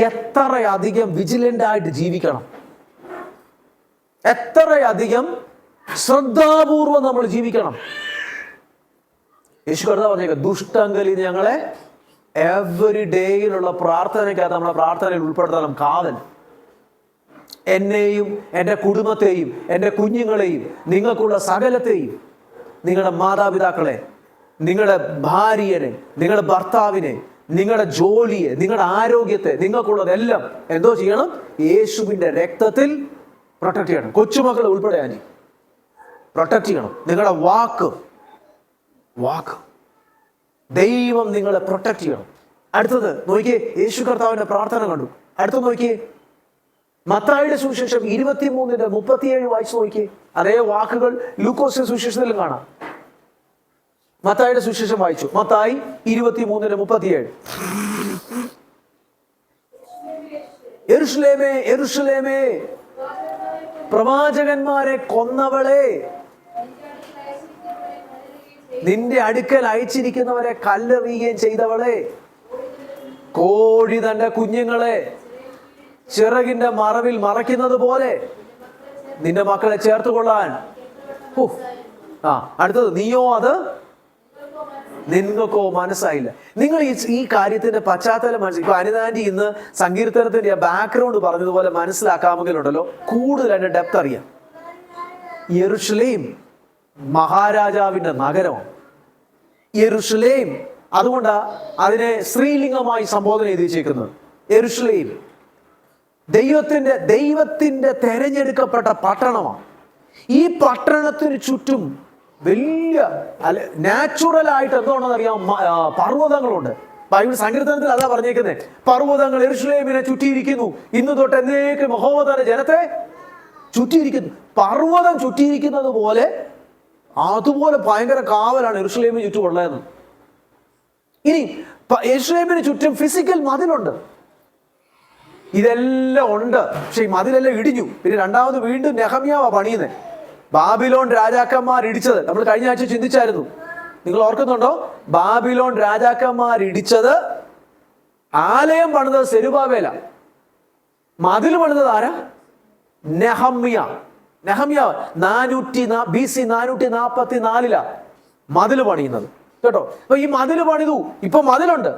[SPEAKER 1] എത്രയധികം വിജിലന്റ് ആയിട്ട് ജീവിക്കണം, എത്രയധികം ശ്രദ്ധാപൂർവം നമ്മൾ ജീവിക്കണം. യേശു കർത്താവ് പറഞ്ഞേക്ക, ദുഷ്ടങ്കലിൽ ഞങ്ങളെ എവറി ഡേയിലുള്ള പ്രാർത്ഥനയ്ക്കകത്ത് നമ്മളെ പ്രാർത്ഥനയിൽ ഉൾപ്പെടുത്തണം. കാവൽ എന്നെയും എൻ്റെ കുടുംബത്തെയും എൻ്റെ കുഞ്ഞുങ്ങളെയും നിങ്ങൾക്കുള്ള സകലത്തെയും, നിങ്ങളുടെ മാതാപിതാക്കളെ, നിങ്ങളുടെ ഭാര്യനെ, നിങ്ങളുടെ ഭർത്താവിനെ, നിങ്ങളുടെ ജോലിയെ, നിങ്ങളുടെ ആരോഗ്യത്തെ, നിങ്ങൾക്കുള്ളതെല്ലാം എന്തോ ചെയ്യണം? യേശുവിൻ്റെ രക്തത്തിൽ പ്രൊട്ടക്ട് ചെയ്യണം. കൊച്ചുമക്കളെ ഉൾപ്പെടെ പ്രൊട്ടക്ട് ചെയ്യണം. നിങ്ങളുടെ വാക്ക് ദൈവം നിങ്ങളെ പ്രൊട്ടക്ട് ചെയ്യണം. അടുത്തത് നോക്കിയേ, യേശു കർത്താവിന്റെ പ്രാർത്ഥന കണ്ടു. അടുത്തത് നോക്കിയേ, മത്തായിയുടെ സുവിശേഷം 23:37 വായിച്ചു നോക്കിയേ. അതേ വാക്കുകൾ ലൂക്കോസിന്റെ സുവിശേഷത്തിലും കാണാം. മത്തായിയുടെ സുവിശേഷം വായിച്ചു. മത്തായി 23:37. യെരൂശലേമേ, യെരൂശലേമേ, പ്രവാചകന്മാരെ കൊന്നവളെ, നിന്റെ അടുക്കൽ അയച്ചിരിക്കുന്നവരെ കല്ലെറിയുകയും ചെയ്തവളെ, കോഴി തന്റെ കുഞ്ഞുങ്ങളെ ചിറകിന്റെ മറവിൽ മറയ്ക്കുന്നത് പോലെ നിന്റെ മക്കളെ ചേർത്തുകൊള്ളാൻ. അടുത്തത്, നീയോ അത് നിങ്ങൾക്കോ മനസ്സായില്ല. നിങ്ങൾ ഈ കാര്യത്തിന്റെ പശ്ചാത്തലം മനസ്സിലാക്കി. ഇപ്പൊ അനിതാന്റി ഇന്ന് സങ്കീർത്തനത്തിന്റെ ബാക്ക്ഗ്രൗണ്ട് പറഞ്ഞതുപോലെ മനസ്സിലാക്കാമെങ്കിലുണ്ടല്ലോ കൂടുതൽ അതിന്റെ ഡെപ്ത് അറിയാം. യെരൂശലേം മഹാരാജാവിന്റെ നഗരമാണ്. യെരൂശലേം, അതുകൊണ്ടാ അതിനെ സ്ത്രീലിംഗമായി സംബോധന ചെയ്ത് വെച്ചേക്കുന്നത്. യെരൂശലേം ദൈവത്തിന്റെ തെരഞ്ഞെടുക്കപ്പെട്ട പട്ടണമാണ്. ഈ പട്ടണത്തിന് ചുറ്റും വലിയ നാച്ചുറൽ ആയിട്ട് എന്താണെന്ന് അറിയാം, പർവ്വതങ്ങളുണ്ട്. ബൈബിൾ സങ്കീർത്തനത്തിൽ അതാ പറഞ്ഞേക്കുന്നത്, പർവ്വതങ്ങൾ യെരൂശലേമിനെ ചുറ്റിയിരിക്കുന്നു, ഇന്ന് തൊട്ട് എന്നേക്കും യഹോവ തന്റെ ജനത്തെ ചുറ്റിയിരിക്കുന്നു. പർവ്വതം ചുറ്റിയിരിക്കുന്നത് പോലെ അതുപോലെ ഭയങ്കര കാവലാണ് യെരൂശലേമിന് ചുറ്റുമുള്ളതെന്ന്. ഇനി യെരൂശലേമിന് ചുറ്റും ഫിസിക്കൽ മതിലുണ്ട്. ഇതെല്ലാം ഉണ്ട്, പക്ഷെ ഈ മതിലെല്ലാം ഇടിഞ്ഞു. പിന്നെ രണ്ടാമത് വീണ്ടും നെഹമ്യാവാ പണിയുന്നത്. ബാബിലോൺ രാജാക്കന്മാർ ഇടിച്ചത് നമ്മൾ കഴിഞ്ഞ ആഴ്ച ചിന്തിച്ചായിരുന്നു. നിങ്ങൾ ഓർക്കുന്നുണ്ടോ? ബാബിലോൺ രാജാക്കന്മാർ ഇടിച്ചത്, ആലയം പണിതത് സെരുബാബേല, മതിൽ പണിതത് ആരാ? നെഹമ്യ. BC 444 മതിൽ പണിയുന്നത്. കേട്ടോ. അപ്പൊ ഈ മതിൽ പണിതു, ഇപ്പൊ മതിലുണ്ട്.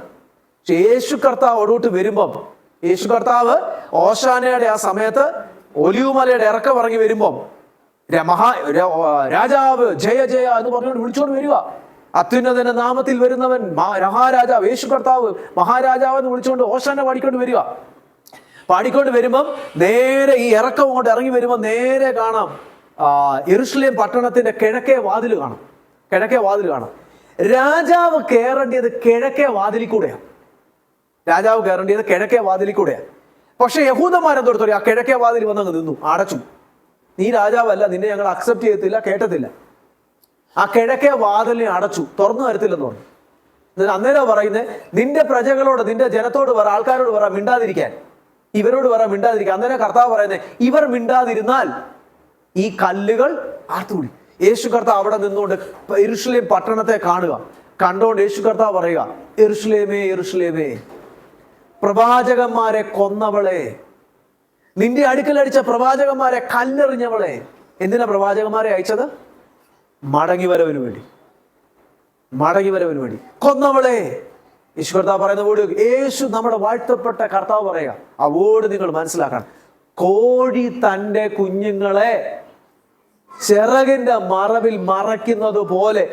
[SPEAKER 1] പക്ഷെ യേശു കർത്താവ് അവിടോട്ട് വരുമ്പം, യേശു കർത്താവ് ഓശാനയുടെ ആ സമയത്ത് ഒലിവുമലയുടെ ഇറക്കം ഇറങ്ങി വരുമ്പം രാജാവ് ജയ ജയ എന്ന് പറഞ്ഞുകൊണ്ട് വിളിച്ചോണ്ട് വരിക. അത്യുന്നതന്റെ നാമത്തിൽ വരുന്നവൻ മഹാരാജാവ്, യേശു കർത്താവ് മഹാരാജാവ് എന്ന് വിളിച്ചുകൊണ്ട് ഓശാന പാടിക്കൊണ്ട് വരിക. പാടിക്കൊണ്ട് വരുമ്പം നേരെ ഈ ഇറക്കം കൊണ്ട് ഇറങ്ങി വരുമ്പോൾ നേരെ കാണാം യെരൂശലേം പട്ടണത്തിന്റെ കിഴക്കേ വാതിൽ കാണാം. കിഴക്കേ വാതിൽ കാണാം. രാജാവ് കയറേണ്ടിയത് കിഴക്കേ വാതിലിൽ കൂടെയാണ്. രാജാവ് കയറേണ്ടിയത് കിഴക്കേ വാതിലിൽ കൂടെയാണ്. പക്ഷെ യഹൂദന്മാരെന്തോടത്തോ ആ കിഴക്കേ വാതിൽ വന്നങ്ങ് നിന്നു, അടച്ചു. നീ രാജാവല്ല, നിന്നെ ഞങ്ങൾ അക്സെപ്റ്റ് ചെയ്യത്തില്ല, കേട്ടത്തില്ല. ആ കിഴക്കേ വാതിലിനെ അടച്ചു, തുറന്നു തരത്തില്ലെന്ന് പറഞ്ഞു. അന്നേരം പറയുന്നത്, നിന്റെ പ്രജകളോട്, നിന്റെ ജനത്തോട് പറ, ആൾക്കാരോട് പറ മിണ്ടാതിരിക്കാൻ, ഇവരോട് പറ മിണ്ടാതിരിക്കാൻ. അന്നേരം കർത്താവ് പറയുന്നത്, ഇവർ മിണ്ടാതിരുന്നാൽ ഈ കല്ലുകൾ ആർത്തുകൂടി. യേശു കർത്താവ് അവിടെ നിന്നുകൊണ്ട് യെരൂശലേം പട്ടണത്തെ കാണുക. കണ്ടുകൊണ്ട് യേശു കർത്താവ് പറയുക, യെരൂശലേമേ യെരൂശലേമേ, പ്രവാചകന്മാരെ കൊന്നവളെ, നിന്റെ അടുക്കലടിച്ച പ്രവാചകന്മാരെ കല്ലെറിഞ്ഞവളെ. എന്തിനാ പ്രവാചകന്മാരെ അയച്ചത്? മടങ്ങി വരവിന് വേണ്ടി, മടങ്ങി വരവിന് വേണ്ടി. കൊന്നവളെ. യേശു കർത്താവ് പറയുന്ന വേർഡ്, യേശു നമ്മുടെ വാഴ്ത്തപ്പെട്ട കർത്താവ് പറയുക. ആ വേർഡ് നിങ്ങൾ മനസ്സിലാക്കണം. കോഴി തൻ്റെ കുഞ്ഞുങ്ങളെ ചിറകിന്റെ മറവിൽ മറയ്ക്കുന്നത് പോലെ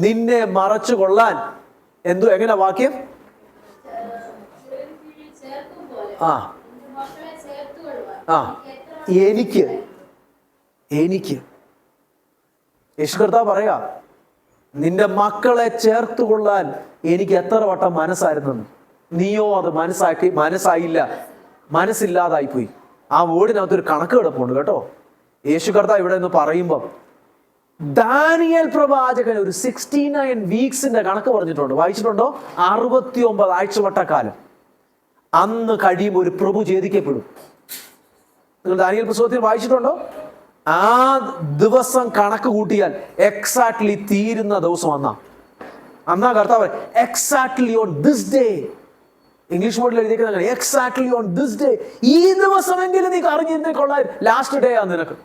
[SPEAKER 1] നിന്നെ മറച്ചു കൊള്ളാൻ എങ്ങനെ വാക്യം? എനിക്ക് യേശു കർത്താവ് പറയാ, നിന്റെ മക്കളെ ചേർത്തുകൊള്ളാൻ എനിക്ക് എത്ര വട്ടം മനസ്സായിരുന്നെന്ന്. നീയോ അത് മനസ്സായില്ല, മനസ്സില്ലാതായിപ്പോയി. ആ വേർഡിനകത്തൊരു കണക്ക് കിടപ്പുണ്ട് കേട്ടോ. യേശു കർത്താവ് ഇവിടെ നിന്ന് പറയുമ്പം ദാനിയേൽ പ്രവാചകൻ ഒരു 69 വീക്സിന്റെ കണക്ക് പറഞ്ഞിട്ടുണ്ട്. വായിച്ചിട്ടുണ്ടോ? 69 ആഴ്ചവട്ടക്കാലം. അന്ന് കഴിയുമ്പോൾ ഒരു പ്രഭു ഛേദിക്കപ്പെടും. നിങ്ങൾ ദാനിയേൽ പുസ്തകത്തിൽ വായിച്ചിട്ടുണ്ടോ? ആ ദിവസം കണക്ക് കൂട്ടിയാൽ എക്സാക്ട്ലി തീരുന്ന ദിവസം അന്നാ കർത്താവ് exactly on this day. English ബോർഡിൽ എഴുതിയിരിക്കുന്നത് എക്സാക്ട്ലി ഓൺ ദിസ് ഡേ. ഈ ദിവസമെങ്കിലും നീ അറിഞ്ഞിരുന്നേ കൊള്ളാൻ. ലാസ്റ്റ് ഡേ ആണ് നിനക്ക്.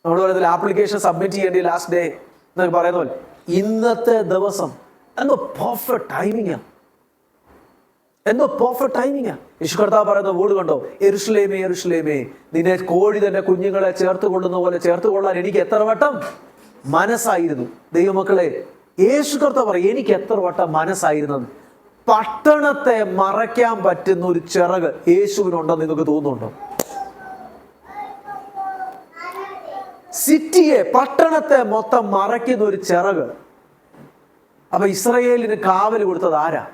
[SPEAKER 1] നമ്മൾ പറയുന്നത് ആപ്ലിക്കേഷൻ സബ്മിറ്റ് ചെയ്യേണ്ടി ലാസ്റ്റ് ഡേ എന്നൊക്കെ പറയുന്ന പോലെ ഇന്നത്തെ ദിവസം എന്തോ പെർഫെക്റ്റ് ടൈമിംഗാ, എന്തോ പെർഫെക്റ്റ് ടൈമിംഗാ. യേശു കർത്താവ് പറയുന്ന വേർഡ് കണ്ടോ? യെരൂശലേമേ യെരൂശലേമേ, നിന്നെ കോഴി തന്നെ കുഞ്ഞുങ്ങളെ ചേർത്ത് കൊള്ളുന്ന പോലെ ചേർത്ത് കൊള്ളാൻ എനിക്ക് എത്ര വട്ടം മനസ്സായിരുന്നു. ദൈവമക്കളെ, യേശു കർത്താവ് പറയും, എനിക്ക് എത്ര വട്ടം മനസ്സായിരുന്നത്. പട്ടണത്തെ മറയ്ക്കാൻ പറ്റുന്ന ഒരു ചിറക് യേശുവിനുണ്ടെന്ന് നിങ്ങൾക്ക് തോന്നുന്നുണ്ടോ? സിറ്റിയെ, പട്ടണത്തെ മൊത്തം മറയ്ക്കുന്ന ഒരു ചിറക്. അപ്പൊ ഇസ്രായേലിന് കാവൽ കൊടുത്തത് ആരാ?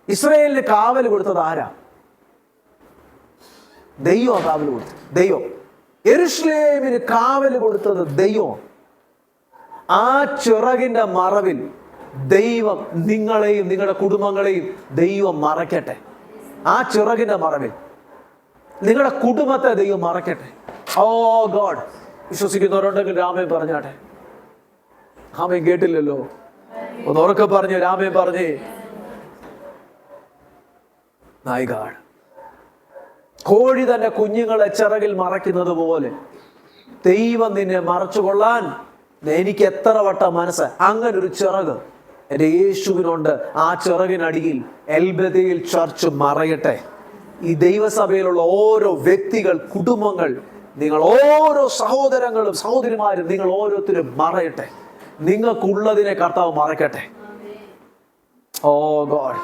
[SPEAKER 1] ഇസ്രായേലിന് കാവൽ കൊടുത്തത് ആരാ? ദൈവം കാവൽ കൊടുത്തു. ദൈവം. യെരൂശലേമിന് കാവൽ കൊടുത്തത് ദൈവം. ആ ചിറകിന്റെ മറവിൽ ദൈവം നിങ്ങളെയും നിങ്ങളുടെ കുടുംബങ്ങളെയും ദൈവം മറയ്ക്കട്ടെ. ആ ചിറകിന്റെ മറവിൽ നിങ്ങളുടെ കുടുംബത്തെ ദൈവം മറയ്ക്കട്ടെ. ഓ ഗോഡ്. വിശ്വസിക്കുന്നവരുണ്ടെങ്കിൽ രാമൻ പറഞ്ഞാട്ടെ. ആമേൻ കേട്ടില്ലല്ലോ, ഒന്ന് ഉറക്കെ പറഞ്ഞു, രാമൻ പറഞ്ഞേ. നായികാട്. കോഴി തന്നെ കുഞ്ഞുങ്ങളെ ചിറകിൽ മറയ്ക്കുന്നത് പോലെ ദൈവം നിന്നെ മറച്ചുകൊള്ളാൻ എനിക്ക് എത്ര വട്ടം മനസ്സ്. അങ്ങനെ ഒരു ചിറക് എൻ്റെ യേശുവിനുണ്ട്. ആ ചിറകിനടിയിൽ എൽബദയിൽ ചർച്ച് മറയട്ടെ. ഈ ദൈവസഭയിലുള്ള ഓരോ വ്യക്തികൾ, കുടുംബങ്ങൾ, നിങ്ങൾ ഓരോ സഹോദരങ്ങളും സഹോദരിമാരും, നിങ്ങൾ ഓരോരുത്തരും മറയട്ടെ. നിങ്ങൾക്കുള്ളതിനെ കർത്താവ് മറയ്ക്കട്ടെ. ഓ ഗോഡ്,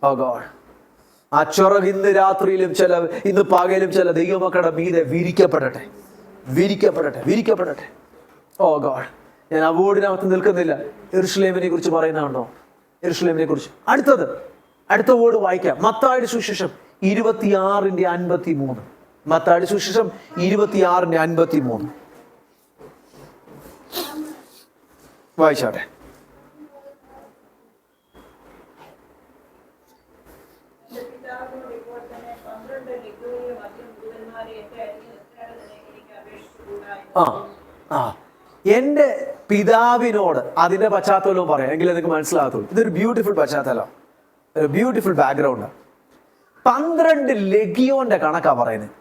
[SPEAKER 1] ഓ ഗോഡ്. ആ ചിറക് ഇന്ന് രാത്രിയിലും ഇന്ന് പകലും ചില ദൈവമക്കളുടെ മീതെ വിരിക്കപ്പെടട്ടെ, വിരിക്കപ്പെടട്ടെ, വിരിക്കപ്പെടട്ടെ. ഓ ഗോഡ്. ഞാൻ ആ വേർഡിനകത്ത് നിൽക്കുന്നില്ല. യെരൂശലേമിനെ കുറിച്ച് പറയുന്നതാണോ? യെരൂശലേമിനെ കുറിച്ച് അടുത്ത വേർഡ് വായിക്കാം. മത്തായിയുടെ സുവിശേഷം 26:53. മത്തായിയുടെ സുവിശേഷം 26:53 വായിച്ചാട്ടെ. എന്റെ പിതാവിനോട് അതിന്റെ പശ്ചാത്തലവും പറയാം, എങ്കിലും നിങ്ങൾക്ക് മനസ്സിലാകത്തുള്ളൂ. ഇതൊരു ബ്യൂട്ടിഫുൾ പശ്ചാത്തലം, ഒരു ബ്യൂട്ടിഫുൾ ബാക്ക്ഗ്രൗണ്ട്. 12 ലെഗിയോന്റെ കണക്കാ പറയുന്നത്.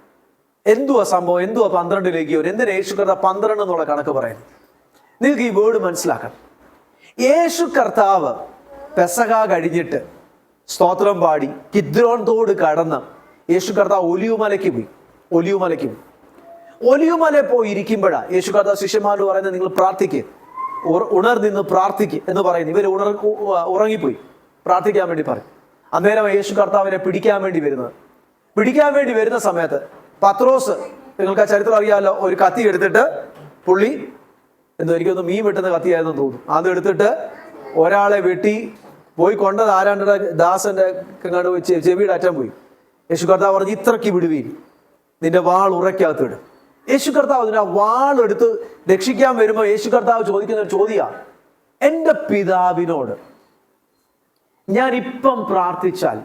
[SPEAKER 1] എന്തുവാ സംഭവം? എന്തുവാ 12 ലെഗിയോൻ? എന്തിനാ യേശു കർത്താവ് 12 എന്നുള്ള കണക്ക് പറയുന്നത്? നിങ്ങൾക്ക് ഈ വേർഡ് മനസ്സിലാക്കണം. യേശു കർത്താവ് പെസഹ കഴിഞ്ഞിട്ട് സ്തോത്രം പാടി കിദ്രോൻ തോട് കടന്ന് യേശു കർത്താവ് ഒലിവുമലയ്ക്ക് പോയി. ഒലിവുമല പോയി ഇരിക്കുമ്പോഴാണ് യേശു കർത്താവ് ശിഷ്യന്മാരോട് പറയുന്നത്, നിങ്ങൾ പ്രാർത്ഥിക്കുക, ഉണർന്നിന്ന് പ്രാർത്ഥിക്കുക എന്ന് പറയുന്നു. ഇവർ ഉറങ്ങിപ്പോയി. പ്രാർത്ഥിക്കാൻ വേണ്ടി പറയും. അന്നേരം യേശു കർത്താവിനെ പിടിക്കാൻ വേണ്ടി വരുന്ന സമയത്ത് പത്രോസ്, നിങ്ങൾക്ക് ആ ചരിത്രം അറിയാമല്ലോ, ഒരു കത്തി എടുത്തിട്ട് പുള്ളി എനിക്കൊന്ന് മീൻ വെട്ടുന്ന കത്തിയായിരുന്നു തോന്നുന്നു, അതെടുത്തിട്ട് ഒരാളെ വെട്ടി പോയി കൊണ്ടത് ആരാണ്ട് ദാസന്റെ കങ്ങാട് വെച്ച് ചെവിയുടെ അറ്റം പോയി. യേശു കർത്താവ് പറഞ്ഞു, ഇത്രയ്ക്ക് വിടുവീൻ, നിന്റെ വാൾ ഉറയ്ക്കകത്തിടും. യേശു കർത്താവ് അതിന്റെ ആ വാളെടുത്ത് രക്ഷിക്കാൻ വരുമ്പോൾ യേശു കർത്താവ് ചോദിക്കുന്ന ഒരു ചോദ്യമാണ്, എൻ്റെ പിതാവിനോട് ഞാൻ ഇപ്പം പ്രാർത്ഥിച്ചാൽ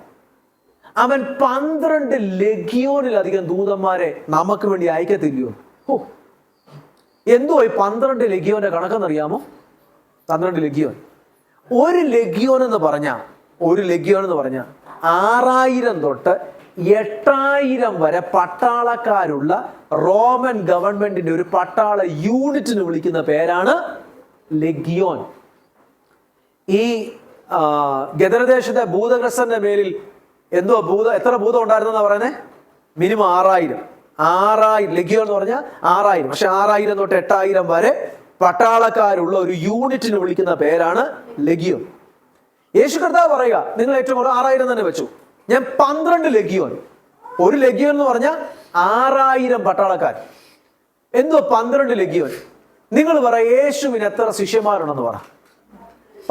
[SPEAKER 1] അവൻ 12 ലഗിയോനിലധികം ദൂതന്മാരെ നമുക്ക് വേണ്ടി അയക്കത്തില്ലയോ? എന്തോ ഈ 12 ലഗിയോന്റെ കണക്കെന്നറിയാമോ? 12 ലഗിയോൻ. ഒരു ലഗിയോൻ എന്ന് പറഞ്ഞാൽ 6000 തൊട്ട് 8000 വരെ പട്ടാളക്കാരുള്ള റോമൻ ഗവൺമെന്റിന്റെ ഒരു പട്ടാള യൂണിറ്റിന് വിളിക്കുന്ന പേരാണ് ലഗിയോൻ. ഈ ഗദരദേശത്തെ ഭൂതഗ്രസ്തന്റെ മേലിൽ എത്ര ഭൂതം ഉണ്ടായിരുന്നെന്നാ പറയുന്നത്? മിനിമം 6000 ലഗിയോൻ എന്ന് പറഞ്ഞാൽ 6000. പക്ഷെ 6000 തൊട്ട് 8000 വരെ പട്ടാളക്കാരുള്ള ഒരു യൂണിറ്റിന് വിളിക്കുന്ന പേരാണ് ലഗിയോൻ. യേശു കർത്താവ് പറയുക, നിങ്ങൾ ഏറ്റവും കൂടുതൽ 6000 തന്നെ വെച്ചു, ഞാൻ 12 ലഗിയോൻ. ഒരു ലഗിയോൻ എന്ന് പറഞ്ഞാൽ 6000 പട്ടാളക്കാർ. 12 ലഗിയോൻ. നിങ്ങൾ പറ, യേശുവിന് എത്ര ശിഷ്യന്മാരുണ്ടെന്ന് പറ?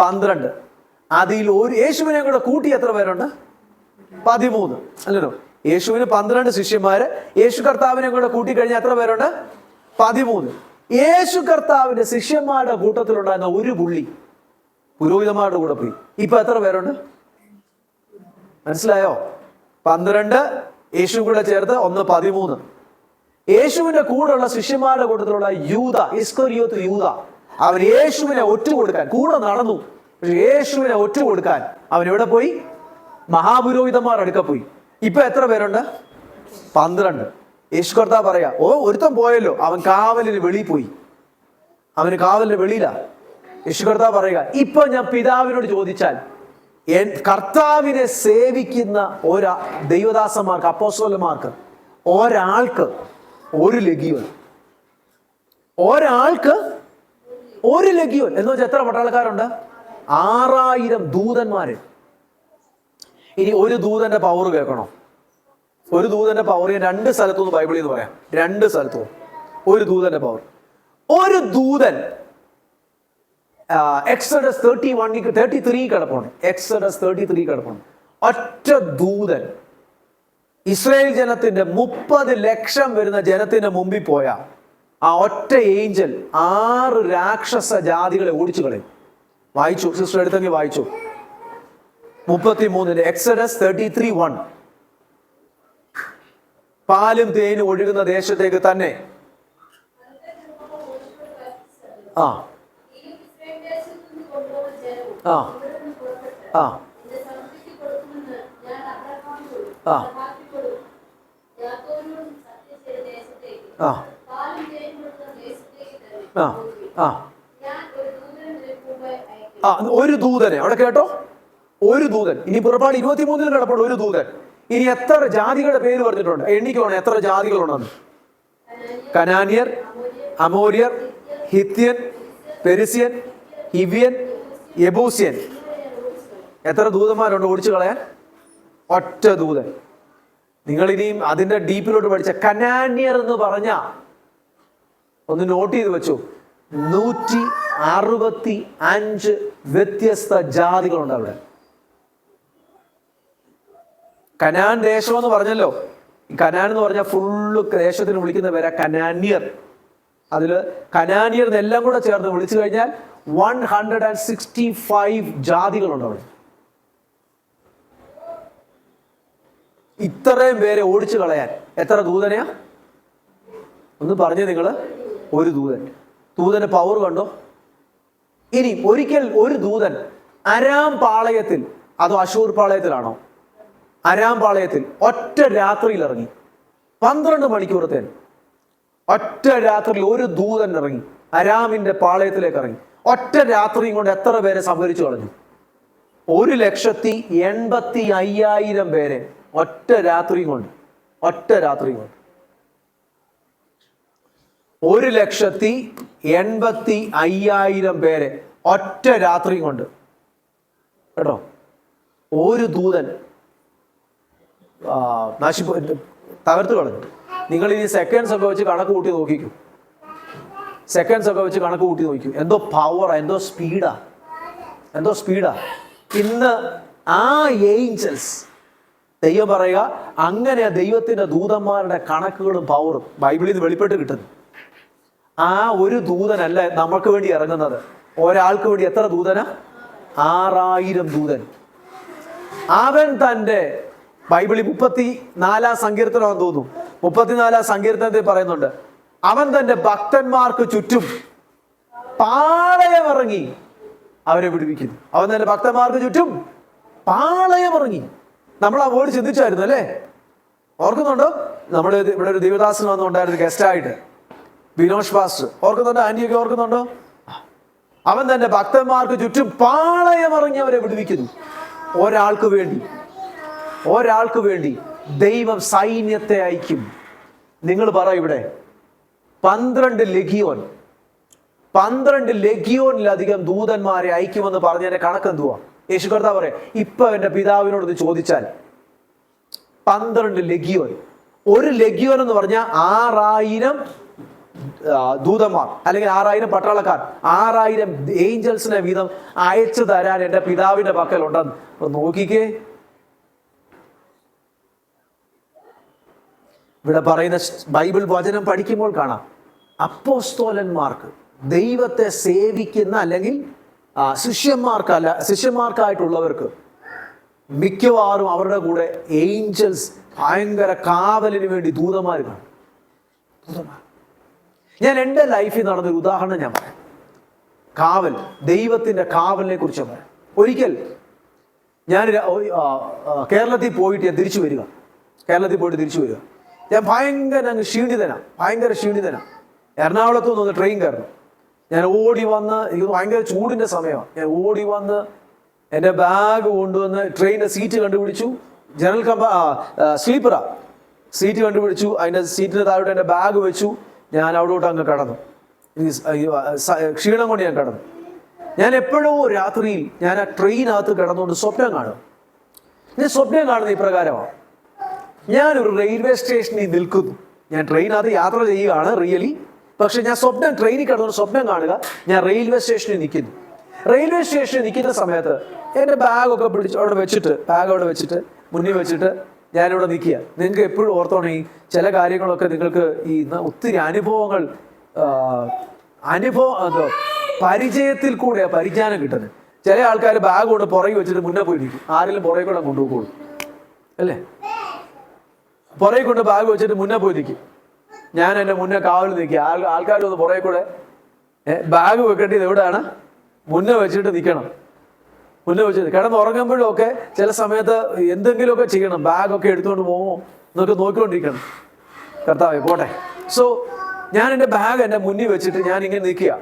[SPEAKER 1] 12. അതിൽ യേശുവിനെ കൂടെ കൂട്ടി എത്ര പേരുണ്ട്? 13 അല്ലല്ലോ. യേശുവിന് 12 ശിഷ്യന്മാര്, യേശു കർത്താവിനെ കൂടെ കൂട്ടിക്കഴിഞ്ഞാൽ എത്ര പേരുണ്ട്? 13. യേശു കർത്താവിന്റെ ശിഷ്യന്മാരുടെ കൂട്ടത്തിലുണ്ടായിരുന്ന ഒരു പുള്ളി പുരോഹിതന്മാരുടെ കൂടെ പോയി. ഇപ്പൊ എത്ര പേരുണ്ട്? മനസ്സിലായോ? 12 യേശു കൂടെ ചേർത്ത് 13. യേശുവിന്റെ കൂടെയുള്ള ശിഷ്യന്മാരുടെ കൂട്ടത്തിലുള്ള ഇസ്കറിയോത്ത് യൂദ, അവൻ യേശുവിനെ ഒറ്റുകൊടുക്കാൻ കൂടെ നടന്നു. പക്ഷെ യേശുവിനെ ഒറ്റുകൊടുക്കാൻ അവൻ എവിടെ പോയി? മഹാപുരോഹിതന്മാരുടെ അടുക്ക പോയി. ഇപ്പൊ എത്ര പേരുണ്ട്? 12. യേശു കർത്താവ് പറയാ, ഒരുത്തൻ പോയല്ലോ, അവൻ കാവലിന് വെളിയിൽ പോയി. അവന് കാവലിന് വെളിയിലാ. യേശു കർത്താവ് പറയുക, ഇപ്പൊ ഞാൻ പിതാവിനോട് ചോദിച്ചാൽ കർത്താവിനെ സേവിക്കുന്ന ദൈവദാസന്മാർക്ക്, അപ്പോസ്തലന്മാർക്ക് ഒരാൾക്ക് 1 ലഗിയോൻ. ഒരാൾക്ക് 1 ലഗിയോൻ എന്ന് വെച്ചാൽ എത്ര പട്ടാളക്കാരുണ്ട്? 6000 ദൂതന്മാര്. ഇനി ഒരു ദൂതന്റെ പവർ കേൾക്കണോ? ഒരു ദൂതന്റെ പവർ ഞാൻ 2 സ്ഥലത്തുനിന്ന് ബൈബിളിൽ നിന്ന് പറയാം. 2 സ്ഥലത്തും ഒരു ദൂതന്റെ പവർ. ഒരു ദൂതൻ എക്സഡസ് 33 കിടപ്പുണ്ട്. എക്സഡസ് 33 കിടപ്പുണ്ട്. ഒറ്റ ദൂതൻ ഇസ്രായേൽ ജനത്തിന്റെ 30 ലക്ഷം വരുന്ന ജനത്തിന്റെ മുമ്പിൽ പോയ ആ ഒറ്റ ഏഞ്ചൽ 6 രാക്ഷസ ജാതികളെ ഓടിച്ചു കളയും. വായിച്ചു, സിസ്റ്റർ എടുത്തെങ്കിൽ വായിച്ചു. 33 എക്സഡസ് 33:1. പാലും തേനും ഒഴുകുന്ന ദേശത്തേക്ക് തന്നെ. ആ ആ ആ ആ ആ ആ ഒരു ദൂതനെ അവിടെ കേട്ടോ, ഒരു ദൂതൻ. ഇനി പുറപ്പാട് 23 കിടപ്പുണ്ട് ഒരു ദൂതൻ. ഇനി എത്ര ജാതികളുടെ പേര് പറഞ്ഞിട്ടുണ്ട്? എണ്ണിക്കോണം എത്ര ജാതികളുണ്ടെന്ന്. കനാന്യർ, അമോര്യർ, ഹിത്യൻ, പെരിസ്യൻ, ഹിവ്യൻ, യെബൂസ്യൻ. എത്ര ദൂതന്മാരുണ്ട് ഓടിച്ചു കളയാൻ? ഒറ്റ ദൂതൻ. നിങ്ങൾ ഇനിയും അതിന്റെ ഡീപ്പിലോട്ട് പഠിച്ച കനാന്യർ എന്ന് പറഞ്ഞ ഒന്ന് നോട്ട് ചെയ്ത് വെച്ചു. 165 വ്യത്യസ്ത ജാതികളുണ്ട് അവിടെ. കനാൻ ദേശം എന്ന് പറഞ്ഞല്ലോ. കനാൻ എന്ന് പറഞ്ഞാൽ ഫുള്ള് ദേശത്തിന് വിളിക്കുന്ന പേരാ കനാന്യർ. അതില് കനാന്യർ എന്നെല്ലാം കൂടെ ചേർന്ന് വിളിച്ചു കഴിഞ്ഞാൽ 165 ജാതികളുണ്ട് അവിടെ. ഇത്രയും പേരെ ഓടിച്ചു കളയാൻ എത്ര ദൂതനെയാ? ഒന്ന് പറഞ്ഞേ നിങ്ങള്. ഒരു ദൂതൻ. ദൂതന്റെ പവർ കണ്ടോ? ഇനി ഒരിക്കൽ ഒരു ദൂതൻ അരാം പാളയത്തിൽ, അതോ അശൂർ പാളയത്തിലാണോ? അരാം പാളയത്തിൽ ഒറ്റ രാത്രിയിൽ ഇറങ്ങി. 12 മണിക്കൂറത്തേന് ഒറ്റ രാത്രിയിൽ ഒരു ദൂതൻ ഇറങ്ങി. അരാമിന്റെ പാളയത്തിലേക്ക് ഇറങ്ങി. ഒറ്റ രാത്രിയും കൊണ്ട് എത്ര പേരെ സംഹരിച്ചു കളഞ്ഞു? 1,85,000 പേരെ ഒറ്റ രാത്രിയും കൊണ്ട്. 1,85,000 പേരെ ഒറ്റ രാത്രിയും കൊണ്ട് കേട്ടോ. ഒരു ദൂതൻ തകർത്ത് കളഞ്ഞു. നിങ്ങൾ ഇനി സെക്കൻഡ്സ് ഒക്കെ വെച്ച് കണക്ക് കൂട്ടി നോക്കിക്കും. എന്തോ പവറാ, എന്തോ സ്പീഡാ. ഇന്ന് ആ ഏഞ്ചൽസ്, ദൈവം പറയുക, അങ്ങനെ ദൈവത്തിന്റെ ദൂതന്മാരുടെ കണക്കുകളും പവറും ബൈബിളിൽ നിന്ന് വെളിപ്പെട്ട് കിട്ടുന്നു. ആ ഒരു ദൂതനല്ല നമുക്ക് വേണ്ടി ഇറങ്ങുന്നത്. ഒരാൾക്ക് വേണ്ടി എത്ര ദൂതനാ? 6,000 ദൂതൻ. അവൻ തൻ്റെ ബൈബിളിൽ 34 സങ്കീർത്തനമാണെന്ന് തോന്നുന്നു. 34 സങ്കീർത്തനത്തിൽ പറയുന്നുണ്ട്, അവൻ തൻ്റെ ഭക്തന്മാർക്ക് ചുറ്റും പാളയമിറങ്ങി അവരെ വിടുവിക്കുന്നു. അവൻ തൻ്റെ ഭക്തന്മാർക്ക് ചുറ്റും പാളയമിറങ്ങി. നമ്മൾ ആ വേർഡ് ചിന്തിച്ചായിരുന്നു അല്ലേ? ഓർക്കുന്നുണ്ടോ? നമ്മുടെ ഇവിടെ ഒരു ദേവദാസൻ വന്നുണ്ടായിരുന്നു ഗസ്റ്റായിട്ട്, ബിനോഷ് പാസ്റ്റർ. ഓർക്കുന്നുണ്ടോ? ആന്റിയൊക്കെ ഓർക്കുന്നുണ്ടോ? അവൻ തന്റെ ഭക്തന്മാർക്ക് ചുറ്റും പാളയമിറങ്ങി അവരെ വിടുവിക്കുന്നു. ഒരാൾക്ക് വേണ്ടി ദൈവം സൈന്യത്തെ അയക്കും. നിങ്ങൾ പറ, ഇവിടെ 12 ലെഗിയോനിലധികം ദൂതന്മാരെ അയക്കുമെന്ന് പറഞ്ഞതിന്റെ കണക്കെന്തുവാ? യേശു കർത്താവ് പറയാം, ഇപ്പൊ എന്റെ പിതാവിനോട് ഇത് ചോദിച്ചാൽ 12 ലെഗിയോൻ. ഒരു ലെഗിയോൻ എന്ന് പറഞ്ഞാൽ 6,000 ദൂതന്മാർ, അല്ലെങ്കിൽ 6,000 പട്ടാളക്കാർ, 6,000 ഏഞ്ചൽസിനെ വീതം അയച്ചു തരാൻ എന്റെ പിതാവിന്റെ പക്കൽ ഉണ്ടെന്ന് നോക്കിക്കേ. ഇവിടെ പറയുന്ന ബൈബിൾ വചനം പഠിക്കുമ്പോൾ കാണാം, അപ്പോസ്തോലന്മാർക്ക്, ദൈവത്തെ സേവിക്കുന്ന അല്ലെങ്കിൽ ശിഷ്യന്മാർക്കായിട്ടുള്ളവർക്ക് മിക്കവാറും അവരുടെ കൂടെ ഏഞ്ചൽസ്, ഭയങ്കര കാവലിന് വേണ്ടി ദൂതന്മാർ കാണും. ഞാൻ എൻ്റെ ലൈഫിൽ നടന്നൊരു ഉദാഹരണം ഞാൻ പറയാം. കാവൽ, ദൈവത്തിൻ്റെ കാവലിനെ കുറിച്ച് പറയാം. ഒരിക്കൽ ഞാൻ കേരളത്തിൽ പോയിട്ട് തിരിച്ചു വരിക. ഞാൻ ഭയങ്കര ക്ഷീണിതനാണ്. എറണാകുളത്ത് നിന്ന് ട്രെയിൻ കയറണം. ഞാൻ ഓടി വന്ന്, ഇത് ഭയങ്കര ചൂടിൻ്റെ സമയമാണ്. ഞാൻ ഓടി വന്ന് എൻ്റെ ബാഗ് കൊണ്ടുവന്ന് ട്രെയിനിൻ്റെ സീറ്റ് കണ്ടുപിടിച്ചു. സ്ലീപ്പറാ സീറ്റ് കണ്ടുപിടിച്ചു. അതിൻ്റെ സീറ്റിന് താഴോട്ട് എൻ്റെ ബാഗ് വെച്ചു. ഞാൻ അവിടോട്ട് അങ്ങ് കടന്നു. ക്ഷീണം കൊണ്ട് ഞാൻ കടന്നു. ഞാൻ എപ്പോഴോ രാത്രിയിൽ ഞാൻ ആ ട്രെയിനകത്ത് കിടന്നുകൊണ്ട് സ്വപ്നം കാണും. ഞാൻ സ്വപ്നം കാണുന്നത് ഇപ്രകാരമാണ്. ഞാനൊരു റെയിൽവേ സ്റ്റേഷനിൽ നിൽക്കുന്നു. ഞാൻ ട്രെയിനകത്ത് യാത്ര ചെയ്യുകയാണ് റിയലി. പക്ഷെ ഞാൻ ട്രെയിനിൽ കിടന്നുകൊണ്ട് സ്വപ്നം കാണുക, ഞാൻ റെയിൽവേ സ്റ്റേഷനിൽ നിൽക്കുന്നു. റെയിൽവേ സ്റ്റേഷനിൽ നിൽക്കുന്ന സമയത്ത് എൻ്റെ ബാഗൊക്കെ പിടിച്ച് അവിടെ വെച്ചിട്ട് മുന്നിൽ വെച്ചിട്ട് ഞാനിവിടെ നിൽക്കുക. നിങ്ങൾക്ക് എപ്പോഴും ഓർത്തോണേ, ചില കാര്യങ്ങളൊക്കെ നിങ്ങൾക്ക് ഈ ഒത്തിരി പരിചയത്തിൽ കൂടെ പരിജ്ഞാനം കിട്ടുന്നത്. ചില ആൾക്കാർ ബാഗ് കൊണ്ട് പുറകെ വെച്ചിട്ട് മുന്നേ പോയി നിൽക്കും. ആരെങ്കിലും പുറകെ കൂടെ കൊണ്ടുപോകുള്ളൂ അല്ലേ? പുറകെ കൊണ്ട് ബാഗ് വെച്ചിട്ട് മുന്നേ പോയി നിൽക്കും. ഞാൻ എൻ്റെ മുന്നേ കാവൽ നിൽക്കുക. ആൾക്കാരൊന്ന് പുറകെ കൂടെ ബാഗ് വെക്കേണ്ടത് എവിടെയാണ്? മുന്നേ വെച്ചിട്ട് നിൽക്കണം. മുന്നേ വെച്ചിട്ട് കിടന്നുറങ്ങുമ്പോഴും ഒക്കെ ചില സമയത്ത് എന്തെങ്കിലുമൊക്കെ ചെയ്യണം. ബാഗൊക്കെ എടുത്തുകൊണ്ട് പോകുമോ എന്നൊക്കെ നോക്കിക്കൊണ്ടിരിക്കണം. കർത്താവേ പോട്ടെ. സോ ഞാൻ എൻ്റെ ബാഗ് എൻ്റെ മുന്നിൽ വെച്ചിട്ട് ഞാൻ ഇങ്ങനെ നിൽക്കുക.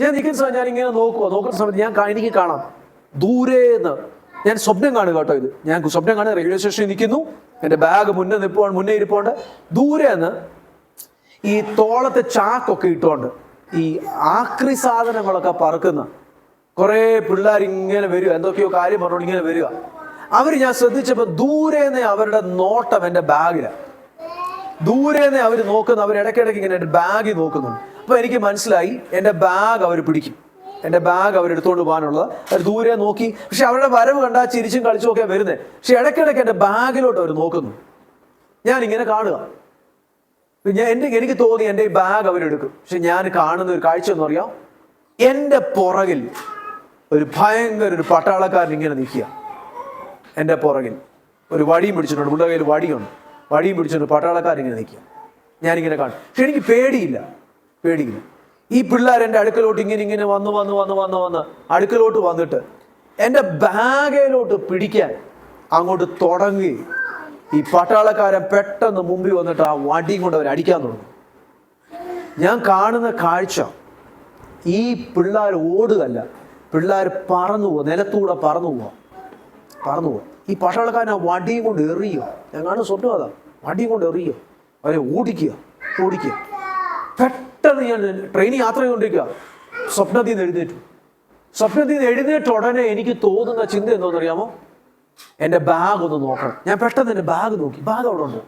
[SPEAKER 1] ഞാൻ നിൽക്കുന്ന സമയത്ത് ഞാൻ ഇങ്ങനെ നോക്കുന്ന സമയത്ത് എനിക്ക് കാണാം ദൂരേന്ന്, ഞാൻ സ്വപ്നം കാണുക കേട്ടോ. ഇത് ഞാൻ സ്വപ്നം കാണുക, റെയിൽവേ സ്റ്റേഷനിൽ നിൽക്കുന്നു, എൻ്റെ ബാഗ് മുന്നേ ഇരിപ്പോണ്ട് ദൂരേന്ന് ഈ തോളത്തെ ചാക്കൊക്കെ ഇട്ടുകൊണ്ട് ഈ ആക്രി സാധനങ്ങളൊക്കെ പറക്കുന്ന കുറേ പിള്ളേർ ഇങ്ങനെ വരിക, എന്തൊക്കെയോ കാര്യം പറഞ്ഞുകൊണ്ട് ഇങ്ങനെ വരിക. ഞാൻ ശ്രദ്ധിച്ചപ്പോൾ ദൂരേന്ന് അവരുടെ നോട്ടം എൻ്റെ ബാഗിലാണ്. ദൂരേന്ന് അവർ ഇടയ്ക്കിടയ്ക്ക് ഇങ്ങനെ എൻ്റെ ബാഗിൽ നോക്കുന്നുണ്ട്. അപ്പോൾ എനിക്ക് മനസ്സിലായി എൻ്റെ ബാഗ് അവർ പിടിക്കും, എൻ്റെ ബാഗ് അവരെടുത്തോണ്ട് പോകാനുള്ളത്. അവർ ദൂരെ നോക്കി. പക്ഷെ അവരുടെ വരവ് കണ്ടാൽ ചിരിച്ചും കളിച്ചും ഒക്കെ വരുന്നത്. പക്ഷെ ഇടയ്ക്കിടയ്ക്ക് എൻ്റെ ബാഗിലോട്ട് അവർ നോക്കുന്നു. ഞാനിങ്ങനെ കാണുക. എനിക്ക് തോന്നി എൻ്റെ ഈ ബാഗ് അവരെടുക്കും. പക്ഷെ ഞാൻ കാണുന്ന ഒരു കാഴ്ച എന്ന് പറയാം, എൻ്റെ പുറകിൽ ഒരു പട്ടാളക്കാരൻ ഇങ്ങനെ നിൽക്കുക. എൻ്റെ പുറകിൽ ഒരു വടിയും പിടിച്ചിട്ടുണ്ട്, പുള്ളിയുടെ കയ്യിൽ വടിയും പിടിച്ചിട്ടുണ്ട്, പട്ടാളക്കാരൻ ഇങ്ങനെ നിൽക്കുക. ഞാനിങ്ങനെ കാണും. പക്ഷെ എനിക്ക് പേടിയില്ല. ഈ പിള്ളേർ എൻ്റെ അടുക്കലോട്ട് ഇങ്ങനെ വന്ന് അടുക്കലോട്ട് വന്നിട്ട് എൻ്റെ ബാഗിലോട്ട് പിടിക്കാൻ അങ്ങോട്ട് തുടങ്ങി. ഈ പട്ടാളക്കാരൻ പെട്ടെന്ന് മുമ്പിൽ വന്നിട്ട് ആ വടിയും കൊണ്ട് അവർ അടിക്കാൻ തുടങ്ങും. ഞാൻ കാണുന്ന കാഴ്ച, ഈ പിള്ളേർ ഓടുകല്ല, പിള്ളേർ പറന്നു പോവുക, നിലത്തൂടെ പറന്നു പോവുക. ഈ പട്ടാളക്കാരൻ ആ വടിയും കൊണ്ട് എറിയുക. ഞാൻ കാണുന്ന സ്വപ്നം അതാ, വടിയും കൊണ്ട് എറിയുക, അവരെ ഓടിക്കുക. പെട്ടെന്ന് ഞാൻ ട്രെയിനിൽ യാത്ര ചെയ്തുകൊണ്ടിരിക്കുക, സ്വപ്നത്തിൽ നിന്ന് എഴുന്നേറ്റ ഉടനെ എനിക്ക് തോന്നുന്ന ചിന്ത എന്തോന്നറിയാമോ? എൻ്റെ ബാഗ് ഒന്ന് നോക്കണം. ഞാൻ പെട്ടെന്ന് എൻ്റെ ബാഗ് നോക്കി, ബാഗ് അവിടെ ഉണ്ട്.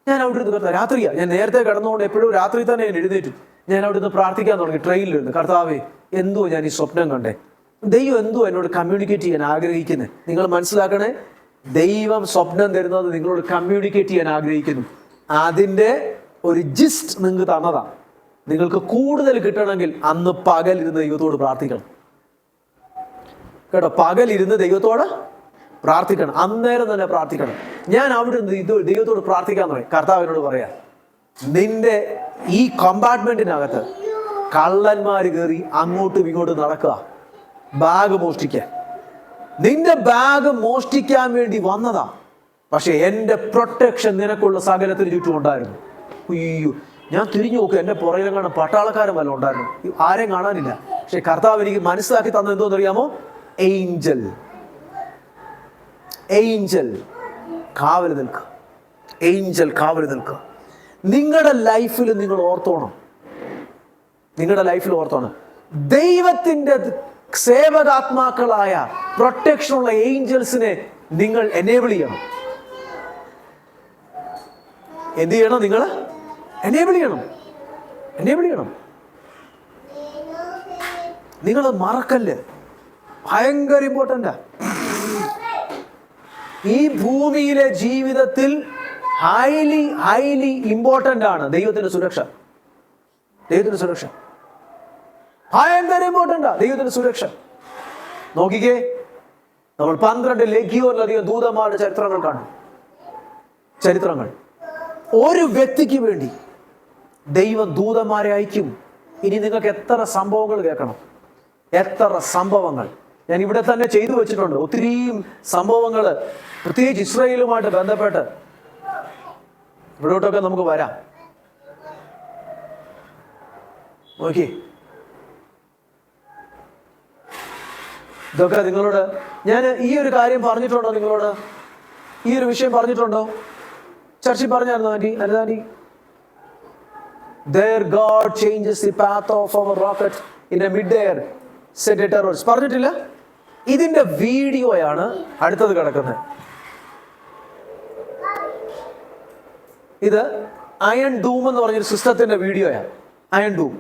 [SPEAKER 1] ഞാൻ അവിടെ ഇരുന്ന് കർത്താവ്, രാത്രിയാണ്, ഞാൻ നേരത്തെ കിടന്നുകൊണ്ട് എപ്പോഴും രാത്രി തന്നെ ഞാൻ എഴുന്നേറ്റു. ഞാൻ അവിടെ നിന്ന് പ്രാർത്ഥിക്കാൻ തുടങ്ങി, ട്രെയിനിലിരുന്ന്. കർത്താവേ, എന്തോ ഞാൻ ഈ സ്വപ്നം കണ്ടേ, ദൈവം എന്തോ എന്നോട് കമ്മ്യൂണിക്കേറ്റ് ചെയ്യാൻ ആഗ്രഹിക്കുന്നത്. നിങ്ങൾ മനസ്സിലാക്കണേ, ദൈവം സ്വപ്നം തരുന്നത് നിങ്ങളോട് കമ്മ്യൂണിക്കേറ്റ് ചെയ്യാൻ ആഗ്രഹിക്കുന്നു. അതിൻ്റെ ഒരു ജിസ്റ്റ് നിങ്ങൾക്ക് തന്നതാണ്. നിങ്ങൾക്ക് കൂടുതൽ കിട്ടണമെങ്കിൽ അന്ന് പകലിരുന്ന് ദൈവത്തോട് പ്രാർത്ഥിക്കണം കേട്ടോ. പകലിരുന്ന് ദൈവത്തോട് പ്രാർത്ഥിക്കണം, അന്നേരം തന്നെ പ്രാർത്ഥിക്കണം. ഞാൻ അവിടെ നിന്ന് ദൈവത്തോട് പ്രാർത്ഥിക്കാൻ തുടങ്ങി. കർത്താവിനോട് പറയാം, നിന്റെ ഈ കമ്പാർട്ട്മെന്റിനകത്ത് കള്ളന്മാർ കയറി അങ്ങോട്ടും ഇങ്ങോട്ടും നടക്കുക, ബാഗ് മോഷ്ടിക്കാൻ. നിന്റെ ബാഗ് മോഷ്ടിക്കാൻ വേണ്ടി വന്നതാ, പക്ഷെ എൻ്റെ പ്രൊട്ടക്ഷൻ നിനക്കുള്ള സകലത്തിന് ചുറ്റും ഉണ്ടായിരുന്നു. അയ്യോ, ഞാൻ തിരിഞ്ഞു നോക്കുക, എൻ്റെ പുറകിലും കാണാൻ പട്ടാളക്കാരൻ വല്ല ഉണ്ടായിരുന്നു. ആരെയും കാണാനില്ല. പക്ഷെ കർത്താവ് എനിക്ക് മനസ്സിലാക്കി തന്നത് എന്തോന്നറിയാമോ? ഏഞ്ചൽ കാവൽ നിൽക്കുക. നിങ്ങളുടെ ലൈഫിൽ നിങ്ങൾ ഓർത്തോണം, ദൈവത്തിൻ്റെ സേവകാത്മാക്കളായ പ്രൊട്ടക്ഷനുള്ള ഏഞ്ചൽസിനെ നിങ്ങൾ എനേബിൾ ചെയ്യണം. എന്ത് ചെയ്യണം? നിങ്ങൾ എനേബിൾ ചെയ്യണം. നിങ്ങൾ മറക്കല്ല്, ഭയങ്കര ഇമ്പോർട്ടൻ്റാ. ഈ ഭൂമിയിലെ ജീവിതത്തിൽ ഹൈലി ഇമ്പോർട്ടൻ്റ് ആണ് ദൈവത്തിന്റെ സുരക്ഷ. ഭയങ്കര ഇമ്പോർട്ടൻ്റാ ദൈവത്തിന്റെ സുരക്ഷ. നോക്കിക്കേ, നമ്മൾ 12 ലഗിയോനിലധികം ദൂതന്മാരുടെ ചരിത്രങ്ങൾ കാണും. ഒരു വ്യക്തിക്ക് വേണ്ടി ദൈവം ദൂതന്മാരെ അയക്കും. ഇനി നിങ്ങൾക്ക് എത്ര സംഭവങ്ങൾ കേൾക്കണം, എത്ര സംഭവങ്ങൾ ഞാൻ ഇവിടെ തന്നെ ചെയ്തു വെച്ചിട്ടുണ്ട്. ഒത്തിരിയും സംഭവങ്ങൾ, പ്രത്യേകിച്ച് ഇസ്രായേലുമായിട്ട് ബന്ധപ്പെട്ട് ഇവിടോട്ടൊക്കെ നമുക്ക് വരാം. നോക്കി, ഇതൊക്കെ നിങ്ങളോട് ഞാൻ ഈ ഒരു കാര്യം പറഞ്ഞിട്ടുണ്ടോ? നിങ്ങളോട് ഈ ഒരു വിഷയം പറഞ്ഞിട്ടുണ്ടോ? ചർച്ചിൽ പറഞ്ഞായിരുന്നു anti? There God changes the path of our rocket in a mid-air, said a terrorist. പറഞ്ഞിട്ടില്ല? ഇതിന്റെ വീഡിയോയാണ് അടുത്തത് കിടക്കുന്നത്. ഇത് അയൺ ഡൂം എന്ന് പറഞ്ഞൊരു സിസ്റ്റത്തിന്റെ വീഡിയോയാണ്. Iron dome.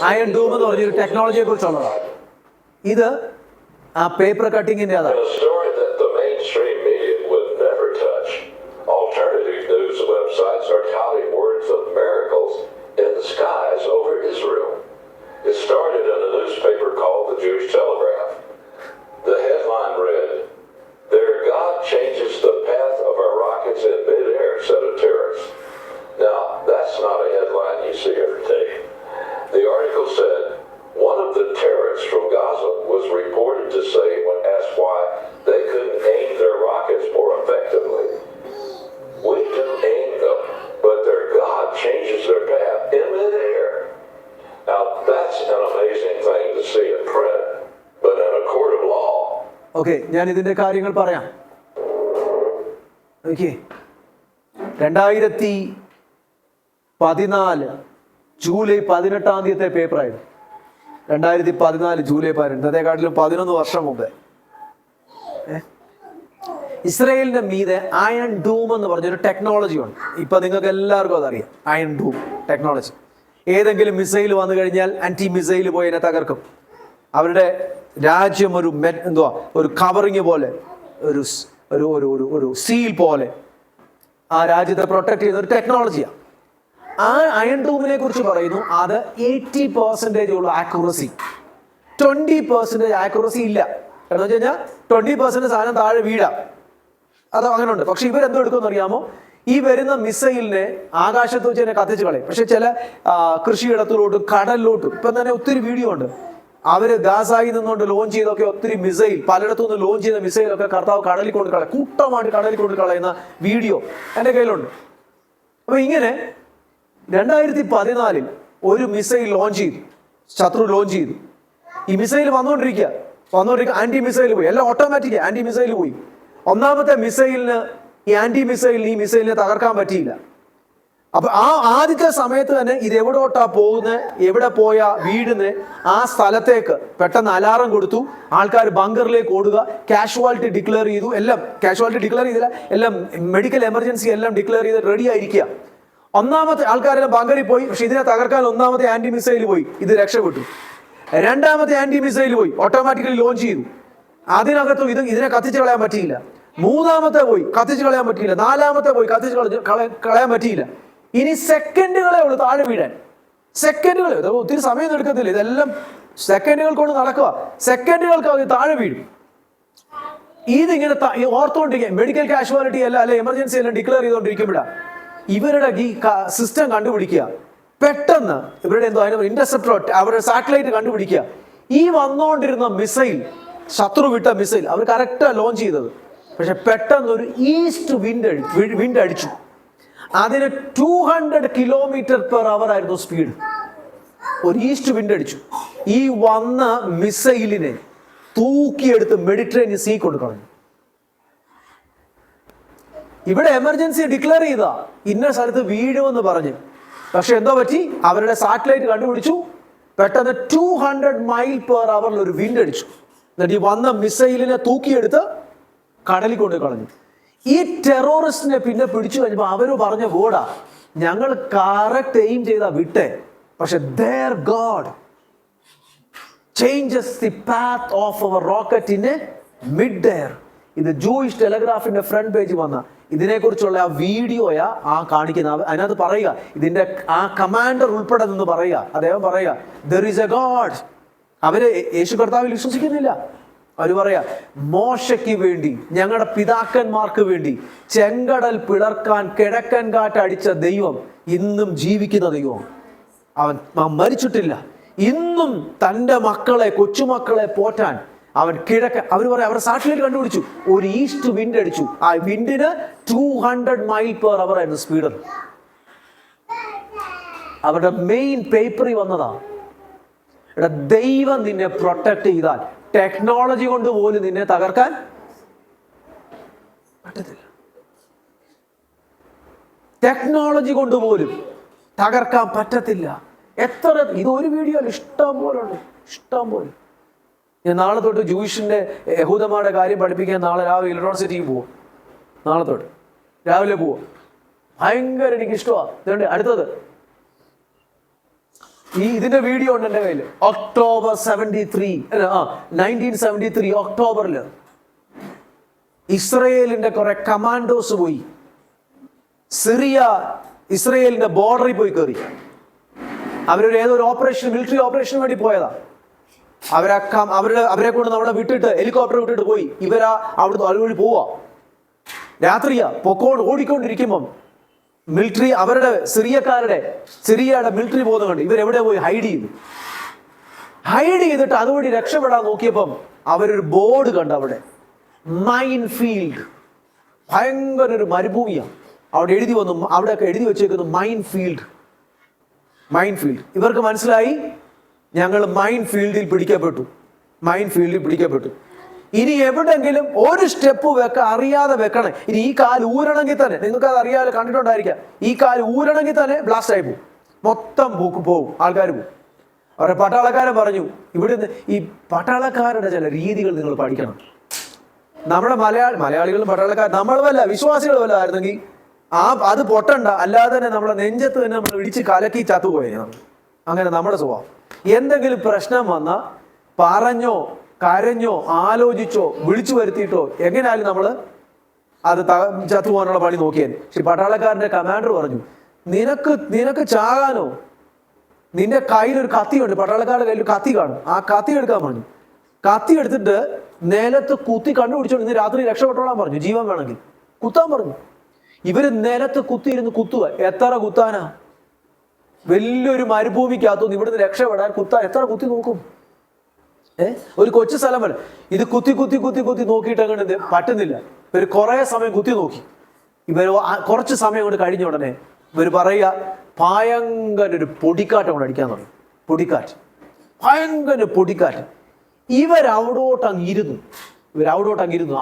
[SPEAKER 1] അയൺ ഡൂം എന്ന് പറഞ്ഞൊരു ടെക്നോളജിയെ കുറിച്ചുള്ളതാണ്. ഇത് ആ പേപ്പർ കട്ടിങ്ങിന്റെ അതാണ്.
[SPEAKER 2] The article said one of the terrorists from Gaza was reported to say when asked why they couldn't aim their rockets more effectively, "We do aim them, but their God changes their path in midair." Now that's an amazing thing to see in print, but in a court of law.
[SPEAKER 1] Okay, ഞാൻ ഇതിന്റെ കാര്യങ്ങൾ പറയാം. Okay, 2014 July 18 പേപ്പറായിരുന്നു. 2014 July 18, അതേക്കാട്ടിലും 11 വർഷം മുമ്പേ ഇസ്രയേലിന്റെ മീതെ iron dome എന്ന് പറഞ്ഞൊരു ടെക്നോളജി ഉണ്ട്. ഇപ്പൊ നിങ്ങൾക്ക് എല്ലാവർക്കും അതറിയാം. അയൺ ഡൂം ടെക്നോളജി, ഏതെങ്കിലും മിസൈൽ വന്നു കഴിഞ്ഞാൽ ആന്റി മിസൈൽ പോയി അതിനെ തകർക്കും. അവരുടെ രാജ്യം ഒരു കവറിങ് പോലെ, ഒരു സീൽ പോലെ ആ രാജ്യത്തെ പ്രൊട്ടക്ട് ചെയ്യുന്ന ഒരു ടെക്നോളജിയാണ്. ആ അയൺ ഡൂമിനെ കുറിച്ച് പറയുന്നു, അത് 80% ഉള്ള ആക്യുറസി, 20% ആക്യുറസി ഇല്ല. എന്ന് വെച്ച് കഴിഞ്ഞാൽ 20% സാധനം താഴെ വീഴാം, അത് അങ്ങനെ ഉണ്ട്. പക്ഷെ ഇവരെന്തോ എടുക്കുമെന്ന് അറിയാമോ? ഈ വരുന്ന മിസൈലിനെ ആകാശത്ത് വെച്ച് തന്നെ കത്തിച്ച് കളയും. പക്ഷെ ചില കൃഷിയിടത്തിലോട്ടും കടലിലോട്ടും ഇപ്പം തന്നെ ഒത്തിരി വീഡിയോ ഉണ്ട്. അവര് ഗാസായിൽ നിന്നുകൊണ്ട് ലോഞ്ച് ചെയ്തൊക്കെ ഒത്തിരി മിസൈൽ, പലയിടത്തുനിന്ന് ലോഞ്ച് ചെയ്ത മിസൈലൊക്കെ കർത്താവ് കടലിൽ കൊണ്ട് കളയും, കൂട്ടമായിട്ട് കടലിൽ കൊണ്ട് കളയുന്ന വീഡിയോ എൻ്റെ കയ്യിലുണ്ട്. അപ്പൊ ഇങ്ങനെ 2014 ഒരു മിസൈൽ ലോഞ്ച് ചെയ്തു, ശത്രു ലോഞ്ച് ചെയ്തു. ഈ മിസൈൽ വന്നുകൊണ്ടിരിക്കുക ആന്റി മിസൈൽ പോയി, എല്ലാം ഓട്ടോമാറ്റിക് ആന്റി മിസൈൽ പോയി. ഒന്നാമത്തെ മിസൈലിന് ഈ മിസൈലിനെ തകർക്കാൻ പറ്റിയില്ല. അപ്പൊ ആദ്യത്തെ സമയത്ത് തന്നെ ഇത് എവിടോട്ടാ പോകുന്നത്, എവിടെ പോയാ വീടുന്ന്, ആ സ്ഥലത്തേക്ക് പെട്ടെന്ന് അലാറം കൊടുത്തു. ആൾക്കാർ ബങ്കറിലേക്ക് ഓടുക, കാഷ്വാലിറ്റി ഡിക്ലെയർ ചെയ്തു. എല്ലാം കാഷ്വാലിറ്റി ഡിക്ലെയർ ചെയ്തില്ല, എല്ലാം മെഡിക്കൽ എമർജൻസി എല്ലാം ഡിക്ലെയർ ചെയ്ത് റെഡി ആയിരിക്കുക. ഒന്നാമത്തെ ആൾക്കാരെല്ലാം ബങ്കറിൽ പോയി. പക്ഷെ ഇതിനെ തകർക്കാൻ ഒന്നാമത്തെ ആന്റി മിസൈൽ പോയി, ഇത് രക്ഷപ്പെട്ടു. രണ്ടാമത്തെ ആന്റി മിസൈൽ പോയി, ഓട്ടോമാറ്റിക്കലി ലോഞ്ച് ചെയ്തു. അതിനകത്തും ഇതിനെ കത്തിച്ച് കളയാൻ പറ്റിയില്ല. മൂന്നാമത്തെ പോയി, കത്തിച്ച് കളയാൻ പറ്റിയില്ല. നാലാമത്തെ പോയി, കത്തിച്ച് കളയാൻ പറ്റിയില്ല. ഇനി സെക്കൻഡുകളെ ഉള്ളൂ താഴെ വീഴാൻ. സെക്കൻഡുകളെ, ഒത്തിരി സമയം എടുക്കത്തില്ല, ഇതെല്ലാം സെക്കൻഡുകൾ കൊണ്ട് നടക്കുക. സെക്കൻഡുകൾക്ക് അത് താഴെ വീഴും. ഇതിങ്ങനെ ഓർത്തുകൊണ്ടിരിക്കുക. മെഡിക്കൽ കാഷ്വാലിറ്റി എല്ലാം അല്ലെ എമർജൻസി എല്ലാം ഡിക്ലെയർ ചെയ്തുകൊണ്ടിരിക്കുമ്പോഴാണ് ഇവരുടെ ഈ സിസ്റ്റം കണ്ടുപിടിക്കുക. പെട്ടെന്ന് ഇവരുടെ എന്തോ അതിന് ഇന്റർസെപ്റ്റർ, അവരുടെ സാറ്റലൈറ്റ് കണ്ടുപിടിക്കുക. ഈ വന്നുകൊണ്ടിരുന്ന മിസൈൽ, ശത്രു വിട്ട മിസൈൽ അവർ കറക്റ്റാ ലോഞ്ച് ചെയ്തത്. പക്ഷെ പെട്ടെന്ന് ഒരു ഈസ്റ്റ് വിൻഡ് അടിച്ചു. അതിന് 200 km/h ആയിരുന്നു സ്പീഡ്. ഒരു ഈസ്റ്റ് വിൻഡ് അടിച്ചു. ഈ വന്ന മിസൈലിനെ തൂക്കിയെടുത്ത് മെഡിറ്ററേനിയൻ സീ കൊണ്ട് കളഞ്ഞു. ഇവിടെ എമർജൻസി ഡിക്ലെയർ ചെയ്താ ഇന്ന സ്ഥലത്ത് വീഴുമെന്ന് പറഞ്ഞ്. പക്ഷെ എന്തോ പറ്റി, അവരുടെ സാറ്റലൈറ്റ് കണ്ടുപിടിച്ചു. പെട്ടെന്ന് 200 mph ഒരു വിൻഡ് അടിച്ചു. എന്നിട്ട് ഈ വന്ന മിസൈലിനെ തൂക്കിയെടുത്ത് കടലിൽ കൊണ്ട് കളഞ്ഞു. ഈ ടെററിസ്റ്റിനെ പിന്നെ പിടിച്ചു കഴിഞ്ഞപ്പോൾ അവര് പറഞ്ഞ വേർഡാ, ഞങ്ങൾ കറക്റ്റ് എയിം ചെയ്താ വിട്ടെ, പക്ഷെ their God changes the path of our rocket in a mid-air. ഇത് ജൂയിഷ് ടെലഗ്രാഫിന്റെ ഫ്രണ്ട് പേജ് വന്ന ഇതിനെക്കുറിച്ചുള്ള ആ വീഡിയോയാ കാണിക്കുന്ന. അതിനകത്ത് പറയുക, ഇതിന്റെ ആ കമാൻഡർ ഉൾപ്പെടെ നിന്ന് പറയുക, അദ്ദേഹം പറയുക there is a God. അവര് യേശു കർത്താവിൽ വിശ്വസിക്കുന്നില്ല. അവർ പറയാ, മോശയ്ക്ക് വേണ്ടി, ഞങ്ങളുടെ പിതാക്കന്മാർക്ക് വേണ്ടി ചെങ്കടൽ പിളർക്കാൻ കിഴക്കൻ കാറ്റടിച്ച ദൈവം ഇന്നും ജീവിക്കുന്ന ദൈവം. അവൻ മരിച്ചിട്ടില്ല. ഇന്നും തൻ്റെ മക്കളെ, കൊച്ചുമക്കളെ പോറ്റാൻ അവൻ അവർ പറയാം, അവരുടെ സാറ്റലൈറ്റ് കണ്ടുപിടിച്ചു, ഒരു ഈസ്റ്റ് വിൻഡ് അടിച്ചു. ആ വിൻഡിന് 200 mph ആയിരുന്നു സ്പീഡ്. അവരുടെ മെയിൻ പേപ്പറിൽ വന്നതാ, ദൈവം നിന്നെ പ്രൊട്ടക്ട് ചെയ്താൽ ടെക്നോളജി കൊണ്ട് പോലും നിന്നെ തകർക്കാൻ പറ്റത്തില്ല. ടെക്നോളജി കൊണ്ട് പോലും തകർക്കാൻ പറ്റത്തില്ല. എത്ര ഇതൊരു വീഡിയോ ഇഷ്ടം പോലെ ഉണ്ട്, ഇഷ്ടം പോലെ. ഞാൻ നാളെ തൊട്ട് ജൂയിഷിന്റെ യഹൂദന്മാരുടെ കാര്യം പഠിപ്പിക്കാൻ നാളെ രാവിലെ യൂണിവേഴ്സിറ്റിക്ക് പോവും. നാളെ തൊട്ട് രാവിലെ പോവും. ഭയങ്കര എനിക്ക് ഇഷ്ടമാണ്. അടുത്തത് ഇതിന്റെ വീഡിയോ ഉണ്ട് എൻ്റെ കയ്യിൽ. ഒക്ടോബർ 1973 ഒക്ടോബറിൽ ഇസ്രയേലിന്റെ കുറെ കമാൻഡോസ് പോയി ഇസ്രയേലിന്റെ ബോർഡറിൽ പോയി കയറി. അവരൊരു ഏതൊരു ഓപ്പറേഷൻ, മിലിറ്ററി ഓപ്പറേഷന് വേണ്ടി പോയതാ. അവരെ കൊണ്ട് നമ്മളെ വിട്ടിട്ട്, ഹെലികോപ്റ്റർ വിട്ടിട്ട് പോയി. അവിടുന്ന് അതുവഴി പോവാ. രാത്രിയാ ഓടിക്കൊണ്ടിരിക്കുമ്പം മിലിറ്ററി, അവരുടെ സിറിയയുടെ മിലിറ്ററി പോകുന്നത് കണ്ട് ഇവരെവിടെ പോയി ഹൈഡ് ചെയ്തിട്ട് അതുവഴി രക്ഷപ്പെടാൻ നോക്കിയപ്പം അവരൊരു ബോർഡ് കണ്ട്. അവിടെ മൈൻ ഫീൽഡ്, ഭയങ്കര ഒരു മരുഭൂമിയാണ്. അവിടെ എഴുതി വന്നു, അവിടെയൊക്കെ എഴുതി വെച്ചേക്കുന്നു മൈൻ ഫീൽഡ്. ഇവർക്ക് മനസ്സിലായി, ഞങ്ങൾ മൈൻ ഫീൽഡിൽ പിടിക്കപ്പെട്ടു. ഇനി എവിടെങ്കിലും ഒരു സ്റ്റെപ്പ് അറിയാതെ വെക്കണം. ഇനി ഈ കാല് ഊരണമെങ്കിൽ തന്നെ, നിങ്ങൾക്ക് അത് അറിയാതെ കണ്ടിട്ടുണ്ടായിരിക്കാം, ഈ കാല് ഊരണമെങ്കിൽ തന്നെ ബ്ലാസ്റ്റ് ആയി പോകും, മൊത്തം പോകും, ആൾക്കാർ പോകും. അവരുടെ പട്ടാളക്കാരൻ പറഞ്ഞു, ഇവിടുന്ന് ഈ പട്ടാളക്കാരുടെ ചില രീതികൾ നിങ്ങൾ പഠിക്കണം. നമ്മുടെ മലയാളികളും പട്ടാളക്കാർ, നമ്മളുമല്ല വിശ്വാസികളുമല്ല ആയിരുന്നെങ്കിൽ അത് പൊട്ടണ്ട, അല്ലാതെ തന്നെ നമ്മളെ നെഞ്ചത്ത് തന്നെ നമ്മൾ ഇടിച്ച് കലക്കി ചത്തുപോയി. അങ്ങനെ നമ്മുടെ സ്വഭാവം. എന്തെങ്കിലും പ്രശ്നം വന്നാൽ പറഞ്ഞോ കരഞ്ഞോ ആലോചിച്ചോ വിളിച്ചു വരുത്തിയിട്ടോ എങ്ങനെയാലും നമ്മൾ അത് ചത്തുപോകാനുള്ള പണി നോക്കിയാൽ. പക്ഷെ പട്ടാളക്കാരന്റെ കമാൻഡർ പറഞ്ഞു, നിനക്ക് ചാകാനോ, നിന്റെ കയ്യിലൊരു കത്തിയുണ്ട്, പട്ടാളക്കാരുടെ കയ്യിൽ കത്തി കാണും, ആ കത്തി എടുക്കാൻ പറഞ്ഞു. കത്തി എടുത്തിട്ട് നിലത്ത് കുത്തി കണ്ടുപിടിച്ചോണ്ട് ഇന്ന് രാത്രി രക്ഷപ്പെട്ടോളാൻ പറഞ്ഞു, ജീവൻ വേണമെങ്കിൽ കുത്താൻ പറഞ്ഞു. ഇവര് നിലത്ത് കുത്തിയിരുന്ന് കുത്തുക. എത്ര കുത്താനാ? വലിയൊരു മരുഭൂമിക്കകത്തുനിന്ന് ഇവിടുന്ന് രക്ഷപ്പെടാൻ എത്ര കുത്തി നോക്കും? ഒരു കൊച്ചു സ്ഥലം വരെ ഇത് കുത്തി കുത്തി കുത്തി കുത്തി നോക്കിയിട്ട് അങ്ങനെ പറ്റുന്നില്ല. ഇവർ കുറെ സമയം കുത്തി നോക്കി. ഇവർ കുറച്ച് സമയം കൊണ്ട് കഴിഞ്ഞ ഉടനെ ഇവർ പറയുക, ഭയങ്കര ഒരു പൊടിക്കാറ്റ് കൊണ്ട് അടിക്കാൻ തുടങ്ങി. പൊടിക്കാറ്റ്, ഭയങ്കര പൊടിക്കാറ്റ്. ഇവരവിടോട്ടങ്ങിരുന്നു.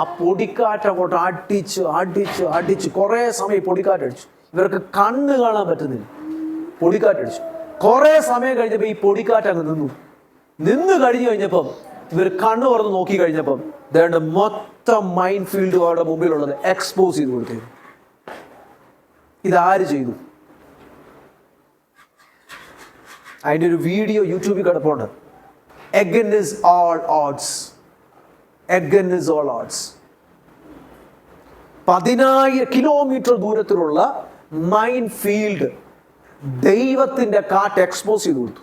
[SPEAKER 1] ആ പൊടിക്കാറ്റ് അങ്ങോട്ട് അടിച്ച് അടിച്ച് അടിച്ച് കുറെ സമയം പൊടിക്കാറ്റ് അടിച്ചു. ഇവർക്ക് കണ്ണ് കാണാൻ പറ്റുന്നില്ല. പൊടിക്കാറ്റ് അടിച്ചു. കുറെ സമയം കഴിഞ്ഞപ്പോൾ ഈ പൊടിക്കാറ്റ് അങ്ങ് നിന്ന് കഴിഞ്ഞു കഴിഞ്ഞപ്പം ഇവർ കണ്ണ് തുറന്ന് നോക്കി കഴിഞ്ഞപ്പം ഇതേണ്ട മൊത്തം മൈൻഡ് ഫീൽഡ് അവരുടെ മുമ്പിലുള്ളത് എക്സ്പോസ് ചെയ്ത് കൊടുത്തു. ഇതാര് ചെയ്തു? അതിൻ്റെ ഒരു വീഡിയോ യൂട്യൂബിൽ കിടപ്പുണ്ട്. Against all odds. 10,000 കിലോമീറ്റർ ദൂരത്തിലുള്ള മൈൻഡ് ഫീൽഡ് ദൈവത്തിന്റെ കാറ്റ് എക്സ്പോസ് ചെയ്ത് കൊടുത്തു.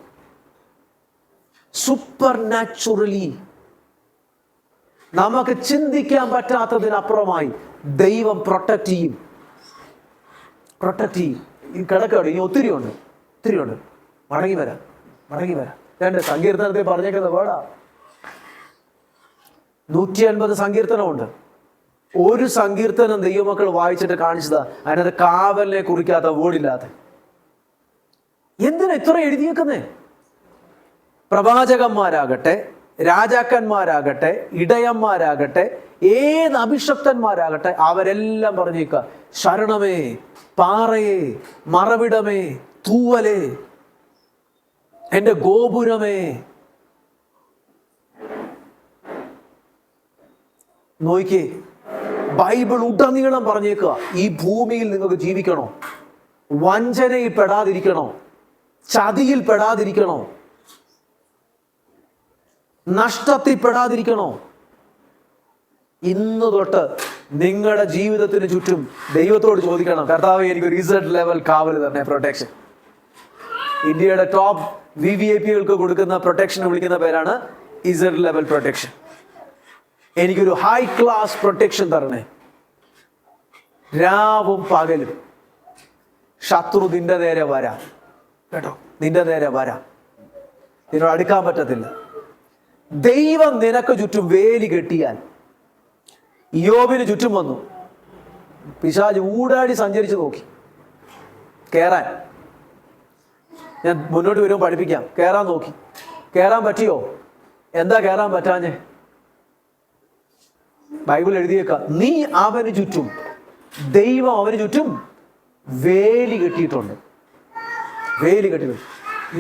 [SPEAKER 1] സൂപ്പർ നാച്ചുറലി നമുക്ക് ചിന്തിക്കാൻ പറ്റാത്തതിനപ്പുറമായി ദൈവം പ്രൊട്ടക്ട് ചെയ്യും. കിടക്കാണ്. ഇനി ഒത്തിരി ഉണ്ട്. മടങ്ങി വരാം. രണ്ട് സങ്കീർത്തനത്തെ പറഞ്ഞേക്കുന്ന വേടാ. 150 സങ്കീർത്തനമുണ്ട്. ഒരു സങ്കീർത്തനം ദൈവമക്കൾ വായിച്ചിട്ട് കാണിച്ചതാ അതിനകത്ത് കാവലിനെ കുറിക്കാത്ത വേർഡില്ലാത്ത. എന്തിനാ ഇത്ര എഴുതിയേക്കുന്നേ? പ്രവാചകന്മാരാകട്ടെ, രാജാക്കന്മാരാകട്ടെ, ഇടയന്മാരാകട്ടെ, ഏത് അഭിഷക്തന്മാരാകട്ടെ, അവരെല്ലാം പറഞ്ഞേക്ക, ശരണമേ, പാറയേ, മറവിടമേ, തൂവലേ, എന്റെ ഗോപുരമേ. നോക്കിക്കേ, ബൈബിൾ ഉടനീളം പറഞ്ഞേക്കുക, ഈ ഭൂമിയിൽ നിങ്ങൾക്ക് ജീവിക്കണോ, വഞ്ചനയിൽ പെടാതിരിക്കണോ, ചതിയിൽ പെടാതിരിക്കണോ, നഷ്ടത്തിൽ പെടാതിരിക്കണോ, ഇന്ന് തൊട്ട് നിങ്ങളുടെ ജീവിതത്തിന് ചുറ്റും ദൈവത്തോട് ചോദിക്കണം, കർത്താവേ എനിക്കൊരു ഇസഡ് ലെവൽ കാവൽ തന്നെ, പ്രൊട്ടക്ഷൻ. ഇന്ത്യയുടെ ടോപ്പ് VVIPകൾക്ക് കൊടുക്കുന്ന പ്രൊട്ടക്ഷൻ വിളിക്കുന്ന പേരാണ് ഇസഡ് ലെവൽ പ്രൊട്ടക്ഷൻ. എനിക്കൊരു ഹൈ ക്ലാസ് പ്രൊട്ടക്ഷൻ തരണേ. രാവും പകലും ശത്രു നിന്റെ നേരെ വരാം കേട്ടോ, നിന്റെ നേരെ വരാം, നിന്നോട് അടുക്കാൻ പറ്റത്തില്ല. ദൈവം നിനക്ക് ചുറ്റും വേലി കെട്ടിയാൽ, യോബിന് ചുറ്റും വന്നു പിശാച് ഊടാടി സഞ്ചരിച്ച് നോക്കി കേറാൻ. ഞാൻ മുന്നോട്ട് വരുമ്പോൾ പഠിപ്പിക്കാം. കേറാൻ നോക്കി, കേറാൻ പറ്റിയോ? എന്താ കേറാൻ പറ്റാഞ്ഞേ? ബൈബിൾ എഴുതിയേക്ക, നീ അവന് ചുറ്റും, ദൈവം അവന് ചുറ്റും വേലി കെട്ടിയിട്ടുണ്ട്.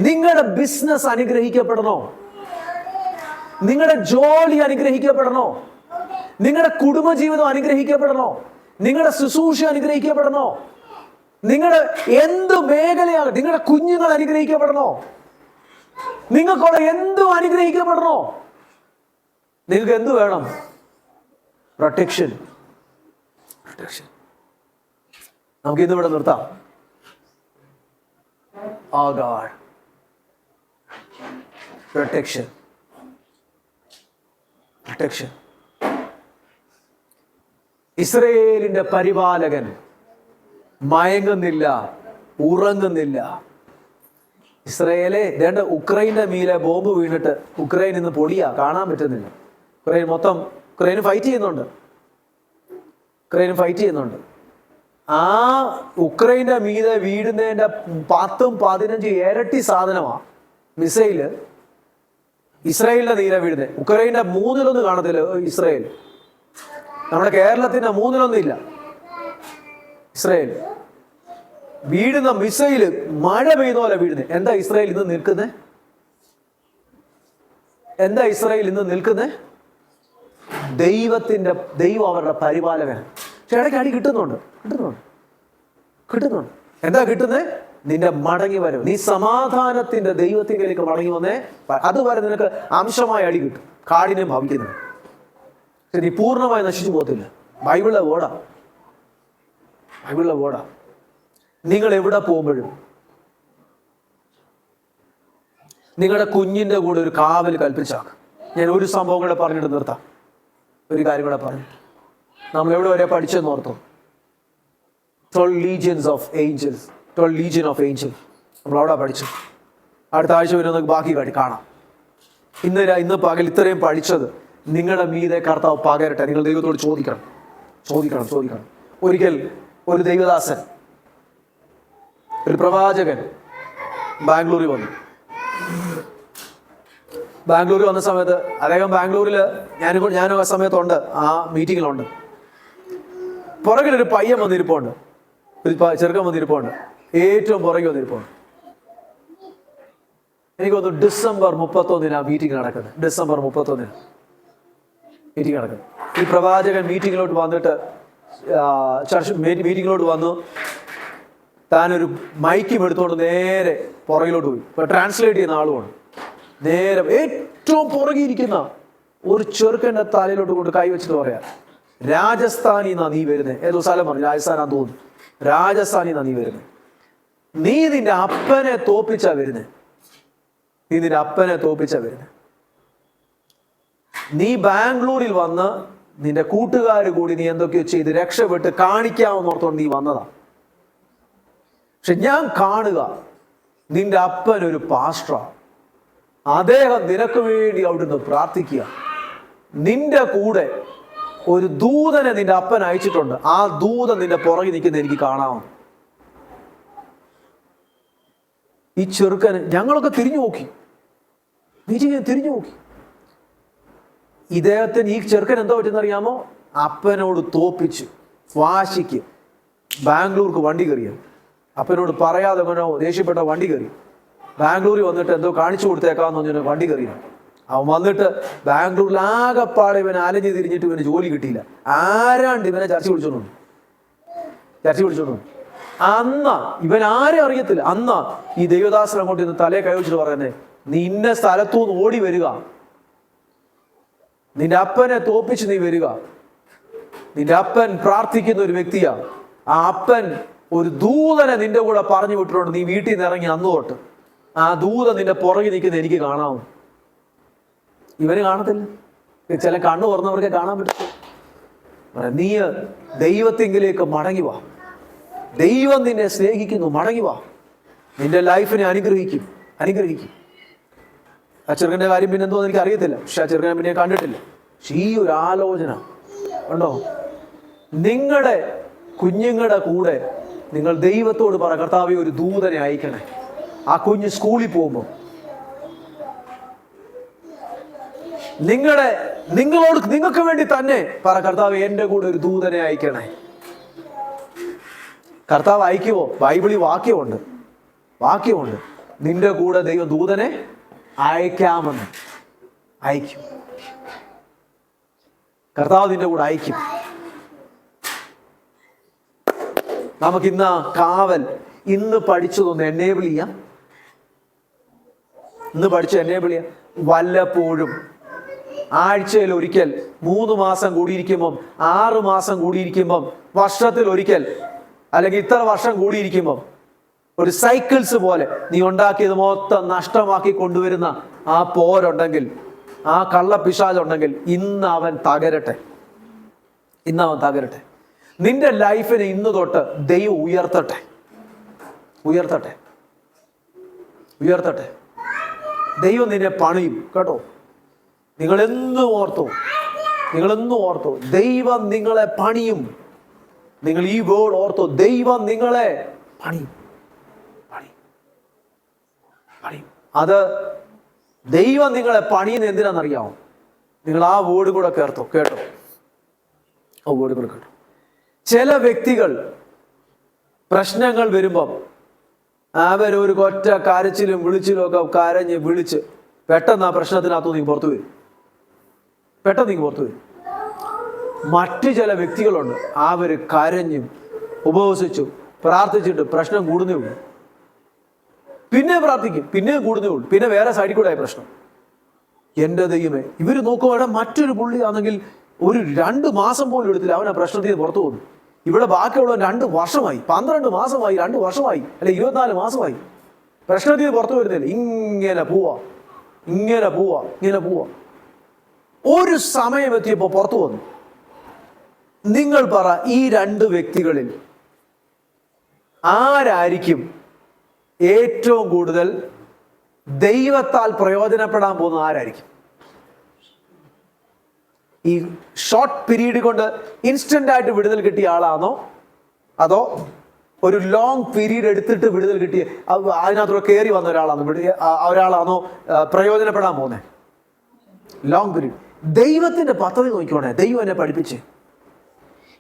[SPEAKER 1] നിങ്ങളുടെ ബിസിനസ് അനുഗ്രഹിക്കപ്പെടണോ? നിങ്ങളുടെ ജോലി അനുഗ്രഹിക്കപ്പെടണോ? നിങ്ങളുടെ കുടുംബജീവിതം അനുഗ്രഹിക്കപ്പെടണോ? നിങ്ങളുടെ ശുശ്രൂഷ അനുഗ്രഹിക്കപ്പെടണോ? നിങ്ങളുടെ എന്ത് മേഖലയാണ്, നിങ്ങളുടെ കുഞ്ഞുങ്ങൾ അനുഗ്രഹിക്കപ്പെടണോ? നിങ്ങൾക്കുള്ള എന്തും അനുഗ്രഹിക്കപ്പെടണോ? നിങ്ങൾക്ക് എന്ത് വേണം? പ്രൊട്ടക്ഷൻ. നമുക്ക് ഇന്നിവിടെ നിർത്താം. Oh God, protection. ഇസ്രയേലിന്റെ പരിപാലകൻ മയങ്ങുന്നില്ല, ഉറങ്ങുന്നില്ല. ഇസ്രയേലെ വേണ്ട, ഉക്രൈന്റെ മീലെ ബോംബ് വീണിട്ട് ഉക്രൈൻ ഇന്ന് പൊടിയാ, കാണാൻ പറ്റുന്നില്ല. ഉക്രൈൻ ഫൈറ്റ് ചെയ്യുന്നുണ്ട്. ആ ഉക്രൈന്റെ മീതെ വീടുന്നതിന്റെ 10-15 ഇരട്ടി സാധനമാണ് മിസൈല് ഇസ്രായേലിന്റെ നീര വീഴുന്നത്. ഉക്രൈന്റെ 1/3 കാണത്തില്ല ഇസ്രായേൽ. നമ്മുടെ കേരളത്തിന്റെ 1/3 ഇല്ല. ഇസ്രായേൽ വീഴുന്ന മിസൈല് മഴ പെയ്യുന്ന പോലെ വീഴുന്നത്. എന്താ ഇസ്രായേൽ ഇന്ന് നിൽക്കുന്നേ? ദൈവം അവരുടെ പരിപാലകൻ. പക്ഷെ ഇടയ്ക്ക് അടി കിട്ടുന്നുണ്ട്. എന്താ കിട്ടുന്നത്? നിന്റെ മടങ്ങി വരും. നീ സമാധാനത്തിന്റെ ദൈവത്തിലേക്ക് മടങ്ങി വന്നേ, അതുവരെ നിനക്ക് അംശമായ അടി കിട്ടും, കാഠിന്യം ഭവിക്കുന്നത്. പക്ഷെ നീ പൂർണ്ണമായി നശിച്ചു പോകത്തില്ല. ബൈബിളിലെ വേർഡാ. നിങ്ങൾ എവിടെ പോകുമ്പോഴും നിങ്ങളുടെ കുഞ്ഞിന്റെ കൂടെ ഒരു കാവൽ കൽപ്പിച്ചാക്കും. ഞാൻ ഒരു സംഭവം കൂടെ പറഞ്ഞിട്ട് നിർത്താം. ഒരു കാര്യം കൂടെ പറഞ്ഞു. നമ്മൾ എവിടെ വരെ പഠിച്ചെന്ന് ഓർത്തു? 12 legions of angels, 12 legion of angels. നമ്മൾ അവിടെ പഠിച്ചു. അടുത്ത ആഴ്ച വരുന്ന ബാക്കി കാണാം. ഇന്ന് പകൽ ഇത്രയും പഠിച്ചത് നിങ്ങളുടെ മീതെ കർത്താവ് പകരട്ടെ. നിങ്ങൾ ദൈവത്തോട് ചോദിക്കണം. ഒരിക്കൽ ഒരു ദൈവദാസൻ, ഒരു പ്രവാചകൻ ബാംഗ്ലൂരിൽ വന്ന സമയത്ത് അദ്ദേഹം ബാംഗ്ലൂരിൽ ഞാനും ആ സമയത്തുണ്ട്, ആ മീറ്റിങ്ങിലുണ്ട്. പുറകിലൊരു പയ്യൻ വന്നിരിപ്പുണ്ട്, ഒരു ചെറുക്കൻ വന്നിരിപ്പുണ്ട്, ഏറ്റവും പുറകെ വന്നിരിപ്പുണ്ട്. എനിക്ക് തോന്നുന്നു ഡിസംബർ 31 മീറ്റിംഗ് നടക്കുന്നത്. ഡിസംബർ 31 മീറ്റിംഗ് നടക്കുന്നത്. ഈ പ്രവാചകൻ മീറ്റിങ്ങിലോട്ട് വന്നിട്ട് ചർച്ച് മീറ്റിങ്ങിലോട്ട് വന്നു. താനൊരു മൈക്കും എടുത്തുകൊണ്ട് നേരെ പുറകിലോട്ട് പോയി. ഇപ്പൊ ട്രാൻസ്ലേറ്റ് ചെയ്യുന്ന ആളുമാണ്. നേരെ ഏറ്റവും പുറകിരിക്കുന്ന ഒരു ചെറുക്കൻ്റെ തലയിലോട്ട് കൊണ്ട് കൈവച്ചിട്ട് പറയാം, രാജസ്ഥാനിൽ നിന്നാ നീ വരുന്നത്. ഏതോ സ്ഥലം പറഞ്ഞു, രാജസ്ഥാനാന്ന് തോന്നുന്നു. രാജസ്ഥാനിൽ നിന്നാ നീ വരുന്നത്. നീ നിന്റെ അപ്പനെ തോപ്പിച്ചാ വരുന്നത്. നീ ബാംഗ്ലൂരിൽ വന്ന് നിന്റെ കൂട്ടുകാർ കൂടി നീ എന്തൊക്കെയോ ചെയ്ത് രക്ഷപ്പെട്ട് കാണിക്കാമെന്നോർത്തോണ്ട് നീ വന്നതാ. പക്ഷെ ഞാൻ കാണുക നിന്റെ അപ്പൻ ഒരു പാസ്റ്ററാ. അദ്ദേഹം നിനക്ക് വേണ്ടി അവിടുന്ന് പ്രാർത്ഥിക്കുക. നിന്റെ കൂടെ ഒരു ദൂതനെ നിന്റെ അപ്പൻ അയച്ചിട്ടുണ്ട്. ആ ദൂതൻ നിന്റെ പുറകെ നിൽക്കുന്ന എനിക്ക് കാണാം. ഈ ചെറുക്കന് ഞങ്ങളൊക്കെ തിരിഞ്ഞു നോക്കി. ഇദ്ദേഹത്തിന് ഈ ചെറുക്കൻ എന്താ പറ്റുന്നറിയാമോ? അപ്പനോട് തോപ്പിച്ച് വാശിക്ക് ബാംഗ്ലൂർക്ക് വണ്ടി കയറിയ. അപ്പനോട് പറയാതെ ദേഷ്യപ്പെട്ട വണ്ടി കയറി. ബാംഗ്ലൂരിൽ വന്നിട്ട് എന്തോ കാണിച്ചു കൊടുത്തേക്കാന്ന് പറഞ്ഞാൽ വണ്ടി കയറിയ. അവൻ വന്നിട്ട് ബാംഗ്ലൂരിൽ ആകെപ്പാടെ ഇവൻ അലഞ്ഞു തിരിഞ്ഞിട്ട് ഇവന് ജോലി കിട്ടിയില്ല. ആരാണ്ട് ഇവനെ ചർച്ച വിളിച്ചോണ്ട് അന്ന ഇവൻ ആരും അറിയത്തില്ല. അന്ന ഈ ദൈവദാസൻ അങ്ങോട്ട് ഇന്ന് തലയെ കൈവച്ചിട്ട് പറയുന്നേ, നീ ഇന്ന സ്ഥലത്തുനിന്ന് ഓടി വരിക, നിന്റെ അപ്പനെ തോപ്പിച്ച് നീ വരിക. നിന്റെ അപ്പൻ പ്രാർത്ഥിക്കുന്ന ഒരു വ്യക്തിയാ. ആ അപ്പൻ ഒരു ദൂതനെ നിന്റെ കൂടെ പറഞ്ഞു വിട്ടിട്ടുണ്ട്. നീ വീട്ടിൽ നിന്ന് ഇറങ്ങി അന്ന് തൊട്ട് ആ ദൂതൻ നിന്റെ പുറകെ നിൽക്കുന്ന എനിക്ക് കാണാവും. ഇവന് കാണത്തില്ല. ചില കണ്ണു തുറന്നവർക്ക് കാണാൻ പറ്റും. നീ ദൈവത്തെങ്കിലേക്ക് മടങ്ങി വാ. ദൈവം നിന്നെ സ്നേഹിക്കുന്നു, മടങ്ങി വാ. നിന്റെ ലൈഫിനെ അനുഗ്രഹിക്കും. ആ ചെറുക്കൻ്റെ കാര്യം പിന്നെ എന്തോന്ന് എനിക്ക് അറിയത്തില്ല. പക്ഷെ ആ ചെറുക്കനെ പിന്നെ കണ്ടിട്ടില്ല. പക്ഷെ ഈ ഒരു ആലോചന ഉണ്ടോ? നിങ്ങളുടെ കുഞ്ഞുങ്ങളുടെ കൂടെ നിങ്ങൾ ദൈവത്തോട് പറ, കർത്താവേ ഒരു ദൂതനെ അയക്കണേ. ആ കുഞ്ഞ് സ്കൂളിൽ പോകുമ്പോൾ നിങ്ങൾക്ക് വേണ്ടി തന്നെ പറ, കർത്താവ് എൻ്റെ കൂടെ ഒരു ദൂതനെ അയക്കണേ. കർത്താവ് അയക്കുമോ? ബൈബിളിൽ വാക്യമുണ്ട്. നിന്റെ കൂടെ ദൈവം ദൂതനെ അയക്കാമെന്ന്. അയക്കും. കർത്താവ് നിന്റെ കൂടെ അയക്കും. നമുക്കിന്ന് കാവൽ ഇന്ന് പഠിച്ചതൊന്ന് എനേബിൾ ചെയ്യാം. വല്ലപ്പോഴും ആഴ്ചയിൽ ഒരിക്കൽ, 3 മാസം കൂടിയിരിക്കുമ്പം, 6 മാസം കൂടിയിരിക്കുമ്പം, വർഷത്തിൽ ഒരിക്കൽ, അല്ലെങ്കിൽ ഇത്ര വർഷം കൂടിയിരിക്കുമ്പം, ഒരു സൈക്കിൾസ് പോലെ നീ ഉണ്ടാക്കിയത് മൊത്തം നഷ്ടമാക്കി കൊണ്ടുവരുന്ന ആ പോരുണ്ടെങ്കിൽ, ആ കള്ളപ്പിശാചുണ്ടെങ്കിൽ ഇന്ന് അവൻ തകരട്ടെ. നിന്റെ ലൈഫിനെ ഇന്ന് തൊട്ട് ദൈവം ഉയർത്തട്ടെ. ദൈവം നിന്നെ പണിയും കേട്ടോ. നിങ്ങളെന്നും ഓർത്തോ, ദൈവം നിങ്ങളെ പണിയും. നിങ്ങൾ ഈ വേർഡ് ഓർത്തോ, ദൈവം നിങ്ങളെ പണിയും. അത് ദൈവം നിങ്ങളെ പണിയുന്ന എന്തിനാണെന്നറിയാമോ? നിങ്ങൾ ആ വേർഡ് കൂടെ കേട്ടോ. ചില വ്യക്തികൾ പ്രശ്നങ്ങൾ വരുമ്പം അവരൊരു ഒറ്റ കരച്ചിലും വിളിച്ചിലും ഒക്കെ കരഞ്ഞ് വിളിച്ച് പെട്ടെന്ന് ആ പ്രശ്നത്തിനകത്തു നീ പുറത്തു വരും. മറ്റു ചില വ്യക്തികളുണ്ട്, അവര് കരഞ്ഞും ഉപവസിച്ചും പ്രാർത്ഥിച്ചിട്ട് പ്രശ്നം കൂടുന്നേ ഉള്ളൂ. പിന്നെ പ്രാർത്ഥിക്കും, പിന്നെ കൂടുന്നേ ഉള്ളൂ. പിന്നെ വേറെ സൈഡിൽ കൂടെ ആയ പ്രശ്നം. എൻ്റെ ദൈവമേ, ഇവർ നോക്കുവാടെ മറ്റൊരു പുള്ളി ആണെങ്കിൽ ഒരു 2 മാസം പോലും എടുത്തില്ല, അവൻ ആ പ്രശ്നത്തിൽ നിന്ന് പുറത്തു പോകുന്നു. ഇവിടെ ബാക്കിയുള്ള 2 വർഷമായി, 12 മാസമായി, 2 വർഷമായി, അല്ലെ 24 മാസമായി പ്രശ്നത്തിൽ നിന്ന് പുറത്തു വരുന്നില്ല. ഇങ്ങനെ പോവാ. ഒരു സമയം എത്തിയപ്പോൾ പുറത്തു വന്നു. നിങ്ങൾ പറ, ഈ 2 വ്യക്തികളിൽ ആരായിരിക്കും ഏറ്റവും കൂടുതൽ ദൈവത്താൽ പ്രയോജനപ്പെടാൻ പോകുന്നത്? ആരായിരിക്കും? ഈ ഷോർട്ട് പീരീഡ് കൊണ്ട് ഇൻസ്റ്റന്റ് ആയിട്ട് വിടുതൽ കിട്ടിയ ആളാണോ, അതോ ഒരു ലോങ് പീരീഡ് എടുത്തിട്ട് വിടുതൽ കിട്ടിയ അതിനകത്തൂടെ കയറി വന്ന ഒരാളാണോ പ്രയോജനപ്പെടാൻ പോകുന്നത്? Long period. ദൈവത്തിന്റെ പദ്ധതി നോക്കിക്കോണേ. ദൈവം എന്നെ പഠിപ്പിച്ച്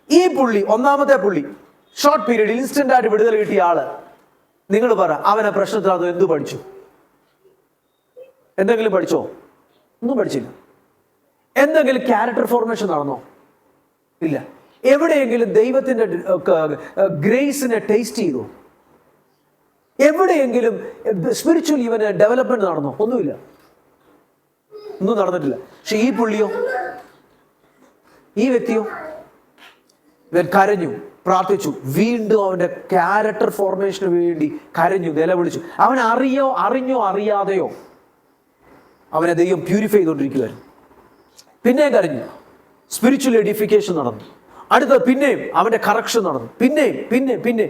[SPEAKER 1] ഈ പുള്ളി, ഒന്നാമത്തെ പുള്ളി, ഷോർട്ട് പീരീഡ് ഇൻസ്റ്റന്റ് ആയിട്ട് വിടുതൽ കിട്ടിയ ആള്, നിങ്ങൾ പറ, അവനെ പ്രശ്നത്തിനകത്ത് എന്ത് പഠിച്ചു? എന്തെങ്കിലും പഠിച്ചോ? ഒന്നും പഠിച്ചില്ല. എന്തെങ്കിലും ക്യാരക്ടർ ഫോർമേഷൻ നടന്നോ? ഇല്ല. എവിടെയെങ്കിലും ദൈവത്തിന്റെ ഗ്രേസിനെ ടേസ്റ്റ് ചെയ്തോ? എവിടെയെങ്കിലും സ്പിരിച്വൽ ഇവന് ഡെവലപ്മെന്റ് നടന്നോ? ഒന്നുമില്ല. ഒന്നും നടന്നിട്ടില്ല. പക്ഷെ ഈ പുള്ളിയോ, ഈ വ്യക്തിയോ, ഇവൻ കരഞ്ഞു, പ്രാർത്ഥിച്ചു, വീണ്ടും അവന്റെ ക്യാരക്ടർ ഫോർമേഷന് വേണ്ടി കരഞ്ഞു, നിലവിളിച്ചു. അവൻ അറിഞ്ഞോ അറിയാതെയോ അവനെ ദൈവം പ്യൂരിഫൈ ചെയ്തുകൊണ്ടിരിക്കുകയായിരുന്നു. പിന്നെയും കരഞ്ഞു, സ്പിരിച്വൽ എഡിഫിക്കേഷൻ നടന്നു. അടുത്തത് പിന്നെയും അവന്റെ കറക്ഷൻ നടന്നു. പിന്നെ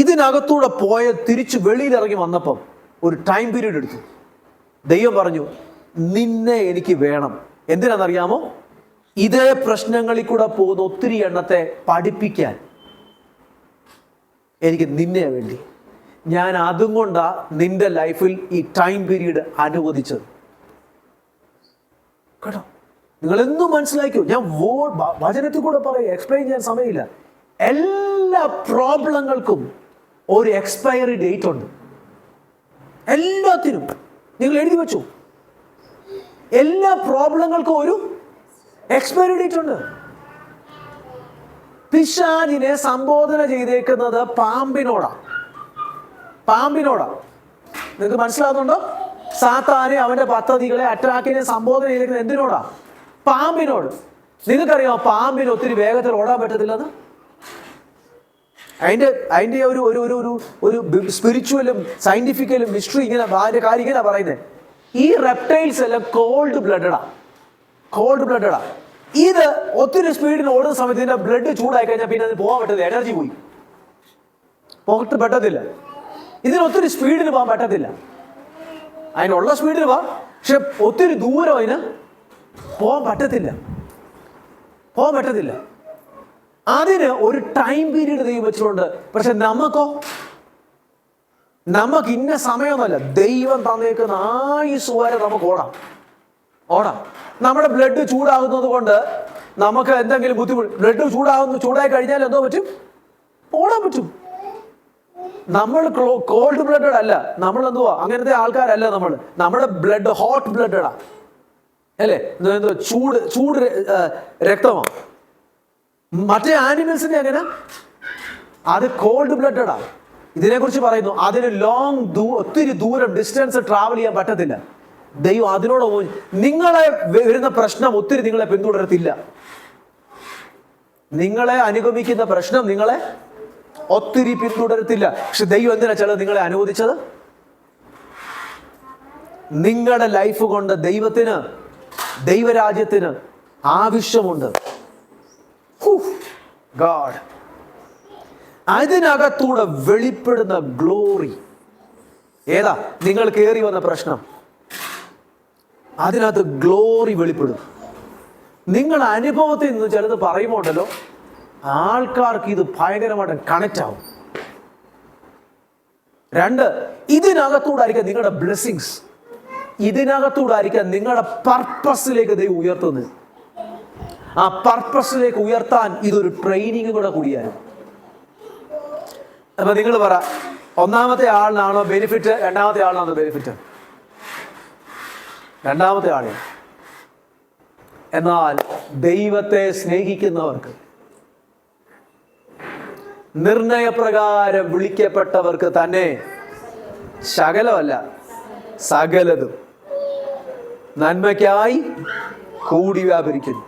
[SPEAKER 1] ഇതിനകത്തൂടെ പോയ തിരിച്ച് വെളിയിലിറങ്ങി വന്നപ്പം ഒരു ടൈം പീരീഡ് എടുത്തു. ദൈവം പറഞ്ഞു, നിന്നെ എനിക്ക് വേണം. എന്തിനാണെന്നറിയാമോ? ഇതേ പ്രശ്നങ്ങളിൽ കൂടെ പോകുന്ന ഒത്തിരി എണ്ണത്തെ പഠിപ്പിക്കാൻ എനിക്ക് നിന്നെ വേണ്ടി. ഞാൻ അതും കൊണ്ടാ നിന്റെ ലൈഫിൽ ഈ ടൈം പീരീഡ് അനുവദിച്ചത്. കേട്ടോ, നിങ്ങളെന്നും മനസ്സിലാക്കൂ. ഞാൻ വചനത്തിൽ കൂടെ പറയാം, എക്സ്പ്ലെയിൻ ചെയ്യാൻ സമയമില്ല. എല്ലാ പ്രോബ്ലങ്ങൾക്കും ഒരു എക്സ്പയറി ഡേറ്റ് ഉണ്ട്. എല്ലാത്തിനും നിങ്ങൾ എഴുതി വെച്ചു. എല്ലാ പ്രോബ്ലങ്ങൾക്കും ഒരു എക്സ്പയറി ഡേറ്റ് ഉണ്ട്. പിശാചിനെ സംബോധന ചെയ്തേക്കുന്നത് പാമ്പിനോടാ. നിങ്ങൾക്ക് മനസ്സിലാകുന്നുണ്ടോ? സാത്താനെ, അവന്റെ പദ്ധതികളെ, അറ്റാക്കിനെ സംബോധന ചെയ്തേക്കുന്നത് എന്തിനോടാ? പാമ്പിനോട്. നിങ്ങൾക്കറിയാമോ പാമ്പിന് ഒത്തിരി വേഗത്തിൽ ഓടാൻ പറ്റത്തില്ലെന്ന്? അതിന്റെ ഒരു സ്പിരിച്വലും സയന്റിഫിക്കലും മിസ്റ്ററി അതിന്റെ കാര്യം ഇങ്ങനെ പറയുന്നത്. ഈ റെപ്റ്റൈൽസ് എല്ലാം കോൾഡ് ബ്ലഡഡാ. ഇത് ഒത്തിരി സ്പീഡിന് ഓടുന്ന സമയത്ത് ഇതിന്റെ ബ്ലഡ് ചൂടായി കഴിഞ്ഞാൽ പിന്നെ അതിന് പോകാൻ പറ്റത്തില്ല. എനർജി പോയി പോകട്ട് പറ്റത്തില്ല. ഇതിന് ഒത്തിരി സ്പീഡിന് പോകാൻ പറ്റത്തില്ല. അതിനുള്ള സ്പീഡിന് പോവാം, പക്ഷെ ഒത്തിരി ദൂരം അതിന് പോകാൻ പറ്റത്തില്ല. അതിന് ഒരു ടൈം പീരീഡ് ദൈവം വെച്ചിട്ടുണ്ട്. പക്ഷെ നമുക്ക് ഇന്ന സമയമൊന്നുമല്ല. ദൈവം തന്നേക്കുന്ന ആയുസ് വരെ നമുക്ക് ഓടാം. നമ്മുടെ ബ്ലഡ് ചൂടാകുന്നത് കൊണ്ട് നമുക്ക് എന്തെങ്കിലും ബുദ്ധിമുട്ട്, ബ്ലഡ് ചൂടായി കഴിഞ്ഞാൽ എന്തോ പറ്റും? ഓടാൻ പറ്റും. നമ്മൾ കോൾഡ് ബ്ലഡഡ് അല്ല. നമ്മൾ എന്തുവാ? അങ്ങനത്തെ ആൾക്കാരല്ല. നമ്മുടെ ബ്ലഡ് ഹോട്ട് ബ്ലഡഡാ, അല്ലേ? എന്തോ ചൂട് രക്തമാണ്. മറ്റേ ആനിമൽസിന്റെ അങ്ങനെ അത് കോൾഡ് ബ്ലഡഡാ. ഇതിനെക്കുറിച്ച് പറയുന്നു, അതിന് ഒത്തിരി ദൂരം ഡിസ്റ്റൻസ് ട്രാവൽ ചെയ്യാൻ പറ്റത്തില്ല. ദൈവം അതിനോട് നിങ്ങളെ വരുന്ന പ്രശ്നം ഒത്തിരി നിങ്ങളെ പിന്തുടരത്തില്ല. നിങ്ങളെ അനുഗമിക്കുന്ന പ്രശ്നം നിങ്ങളെ ഒത്തിരി പിന്തുടരത്തില്ല. പക്ഷെ ദൈവം എന്തിനാ ചിലത് നിങ്ങളെ അനുവദിച്ചത്? നിങ്ങളുടെ ലൈഫ് കൊണ്ട് ദൈവരാജ്യത്തിന് ആവശ്യമുണ്ട്. ഗാഡ് അതിനകത്തൂടെ വെളിപ്പെടുന്ന ഗ്ലോറി ഏതാ? നിങ്ങൾ കയറി വന്ന പ്രശ്നം, അതിനകത്ത് ഗ്ലോറി വെളിപ്പെടും. നിങ്ങളുടെ അനുഭവത്തിൽ നിന്ന് ചിലത് പറയുമ്പോണ്ടല്ലോ, ആൾക്കാർക്ക് ഇത് ഭയങ്കരമായിട്ട് കണക്റ്റ് ആവും. 2, ഇതിനകത്തൂടായിരിക്കാം നിങ്ങളുടെ ബ്ലെസ്സിങ്സ്, ഇതിനകത്തൂടായിരിക്കാം നിങ്ങളുടെ പർപ്പസിലേക്ക് ദൈവം ഉയർത്തുന്നത്. ആ പർപ്പസിലേക്ക് ഉയർത്താൻ ഇതൊരു ട്രെയിനിങ് കൂടിയാണ്. അപ്പൊ നിങ്ങൾ പറ, ഒന്നാമത്തെ ആളിനാണോ ബെനിഫിറ്റ്, രണ്ടാമത്തെ ആളിനാണോ ബെനിഫിറ്റ്? രണ്ടാമത്തെ ആള്. എന്നാൽ ദൈവത്തെ സ്നേഹിക്കുന്നവർക്ക്, നിർണയപ്രകാരം വിളിക്കപ്പെട്ടവർക്ക് തന്നെ ശകലമല്ല സകലതും നന്മയ്ക്കായി കൂടി വ്യാപരിക്കുന്നു.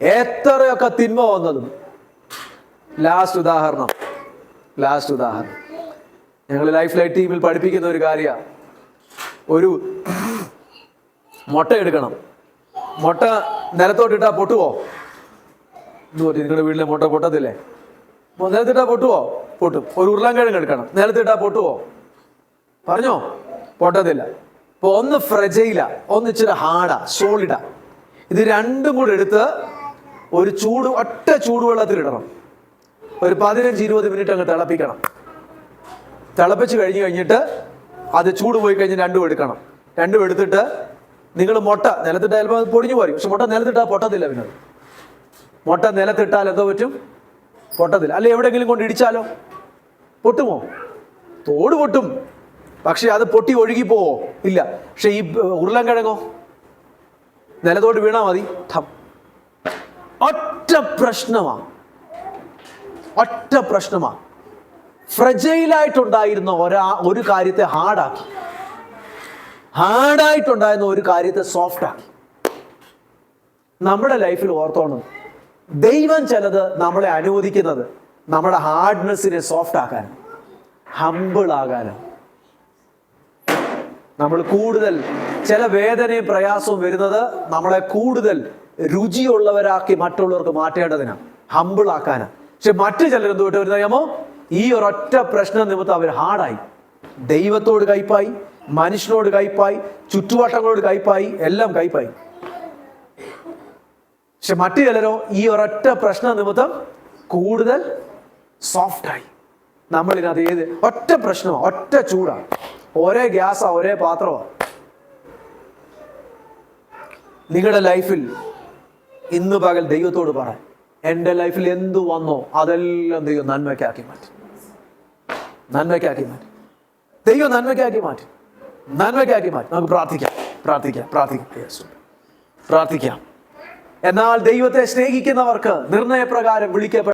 [SPEAKER 1] എത്രയൊക്കെ തിന്മ വന്നതും. ലാസ്റ്റ് ഉദാഹരണം ഞങ്ങൾ ലൈഫ് ലൈറ്റ് ടീമിൽ പഠിപ്പിക്കുന്ന ഒരു കാര്യമാണ്. ഒരു മുട്ട എടുക്കണം. മുട്ട നിലത്തോട്ടിട്ടാ പൊട്ടുവോ? നിങ്ങളുടെ വീട്ടിലെ മുട്ട പൊട്ടത്തില്ലേ? നിലത്തിട്ടാ പൊട്ടുവോ? പൊട്ടും. ഒരു ഉരുളൻകിഴങ്ങ് എടുക്കണം, നിലത്തിട്ടാ പൊട്ടുവോ? പറഞ്ഞോ? പൊട്ടത്തില്ല. ഇപ്പൊ ഒന്ന് ഫ്രജൈല, ഒന്ന് ഇച്ചിരി ഹാർഡാ, സോളിഡാ. ഇത് രണ്ടും കൂടെ എടുത്ത് ഒരു ഒറ്റ ചൂടുവെള്ളത്തിലിടണം. ഒരു 15-20 മിനിറ്റ് അങ്ങ് തിളപ്പിക്കണം. തിളപ്പിച്ച് കഴിഞ്ഞിട്ട് അത് ചൂട് പോയി കഴിഞ്ഞ് രണ്ടും എടുക്കണം. രണ്ടും എടുത്തിട്ട് നിങ്ങൾ മുട്ട നിലത്തിട്ടാൽ ചിലപ്പോൾ അത് പൊടിഞ്ഞു പോരും. പക്ഷെ മുട്ട നിലത്തിട്ടാൽ പൊട്ടത്തില്ല. പിന്നെ മുട്ട നിലത്തിട്ടാൽ എന്തോ പറ്റും? പൊട്ടത്തില്ല. അല്ലെ എവിടെയെങ്കിലും കൊണ്ട് ഇടിച്ചാലോ പൊട്ടുമോ? തോട് പൊട്ടും, പക്ഷെ അത് പൊട്ടി ഒഴുകി പോവോ? ഇല്ല. പക്ഷെ ഈ ഉരുളൻകിഴങ്ങോ നിലത്തോട്ട് വീണാ മതി. ഒറ്റ പ്രശ്നമാ. ഫ്രജൈലായിട്ടുണ്ടായിരുന്ന ഒരു കാര്യത്തെ ഹാർഡായിട്ടുണ്ടായിരുന്ന ഒരു കാര്യത്തെ സോഫ്റ്റ് ആക്കി. നമ്മുടെ ലൈഫിൽ ഓർത്തോണം, ദൈവം ചിലത് നമ്മളെ അനുവദിക്കുന്നത് നമ്മുടെ ഹാർഡ്നെസ്സിനെ സോഫ്റ്റ് ആക്കാനും ഹമ്പിൾ ആകാനും. നമ്മൾ കൂടുതൽ ചില വേദനയും പ്രയാസവും വരുന്നത് നമ്മളെ കൂടുതൽ രുചിയുള്ളവരാക്കി മറ്റുള്ളവർക്ക് മാറ്റേണ്ടതിനാണ്, ഹമ്പിൾ ആക്കാനാണ്. പക്ഷെ മറ്റു ചിലർ എന്തുകൊണ്ട് വരുന്നറിയാമോ? ഈ ഒരൊറ്റ പ്രശ്നം നിമിത്തം അവർ ഹാർഡായി. ദൈവത്തോട് കയ്പായി, മനുഷ്യനോട് കയ്പായി, ചുറ്റുവട്ടങ്ങളോട് കയ്പായി, എല്ലാം കയ്പായി. പക്ഷെ മറ്റു ചിലരോ ഈ ഒരൊറ്റ പ്രശ്ന നിമിത്തം കൂടുതൽ സോഫ്റ്റായി. നമ്മളിനത് ഒറ്റ പ്രശ്നമാണ്, ഒറ്റ ചൂടാണ്, ഒരേ ഗ്യാസാ, ഒരേ പാത്രമാണ്. നിങ്ങളുടെ ലൈഫിൽ ഇന്ന് പകൽ ദൈവത്തോട് പറ, എൻ്റെ ലൈഫിൽ എന്തു വന്നോ അതെല്ലാം ദൈവം നന്മയ്ക്കാക്കി മാറ്റി. ദൈവം നന്മയ്ക്കാക്കി മാറ്റി. നമുക്ക് പ്രാർത്ഥിക്കാം. എന്നാൽ ദൈവത്തെ സ്നേഹിക്കുന്നവർക്ക് നിർണയപ്രകാരം വിളിക്കപ്പെട്ട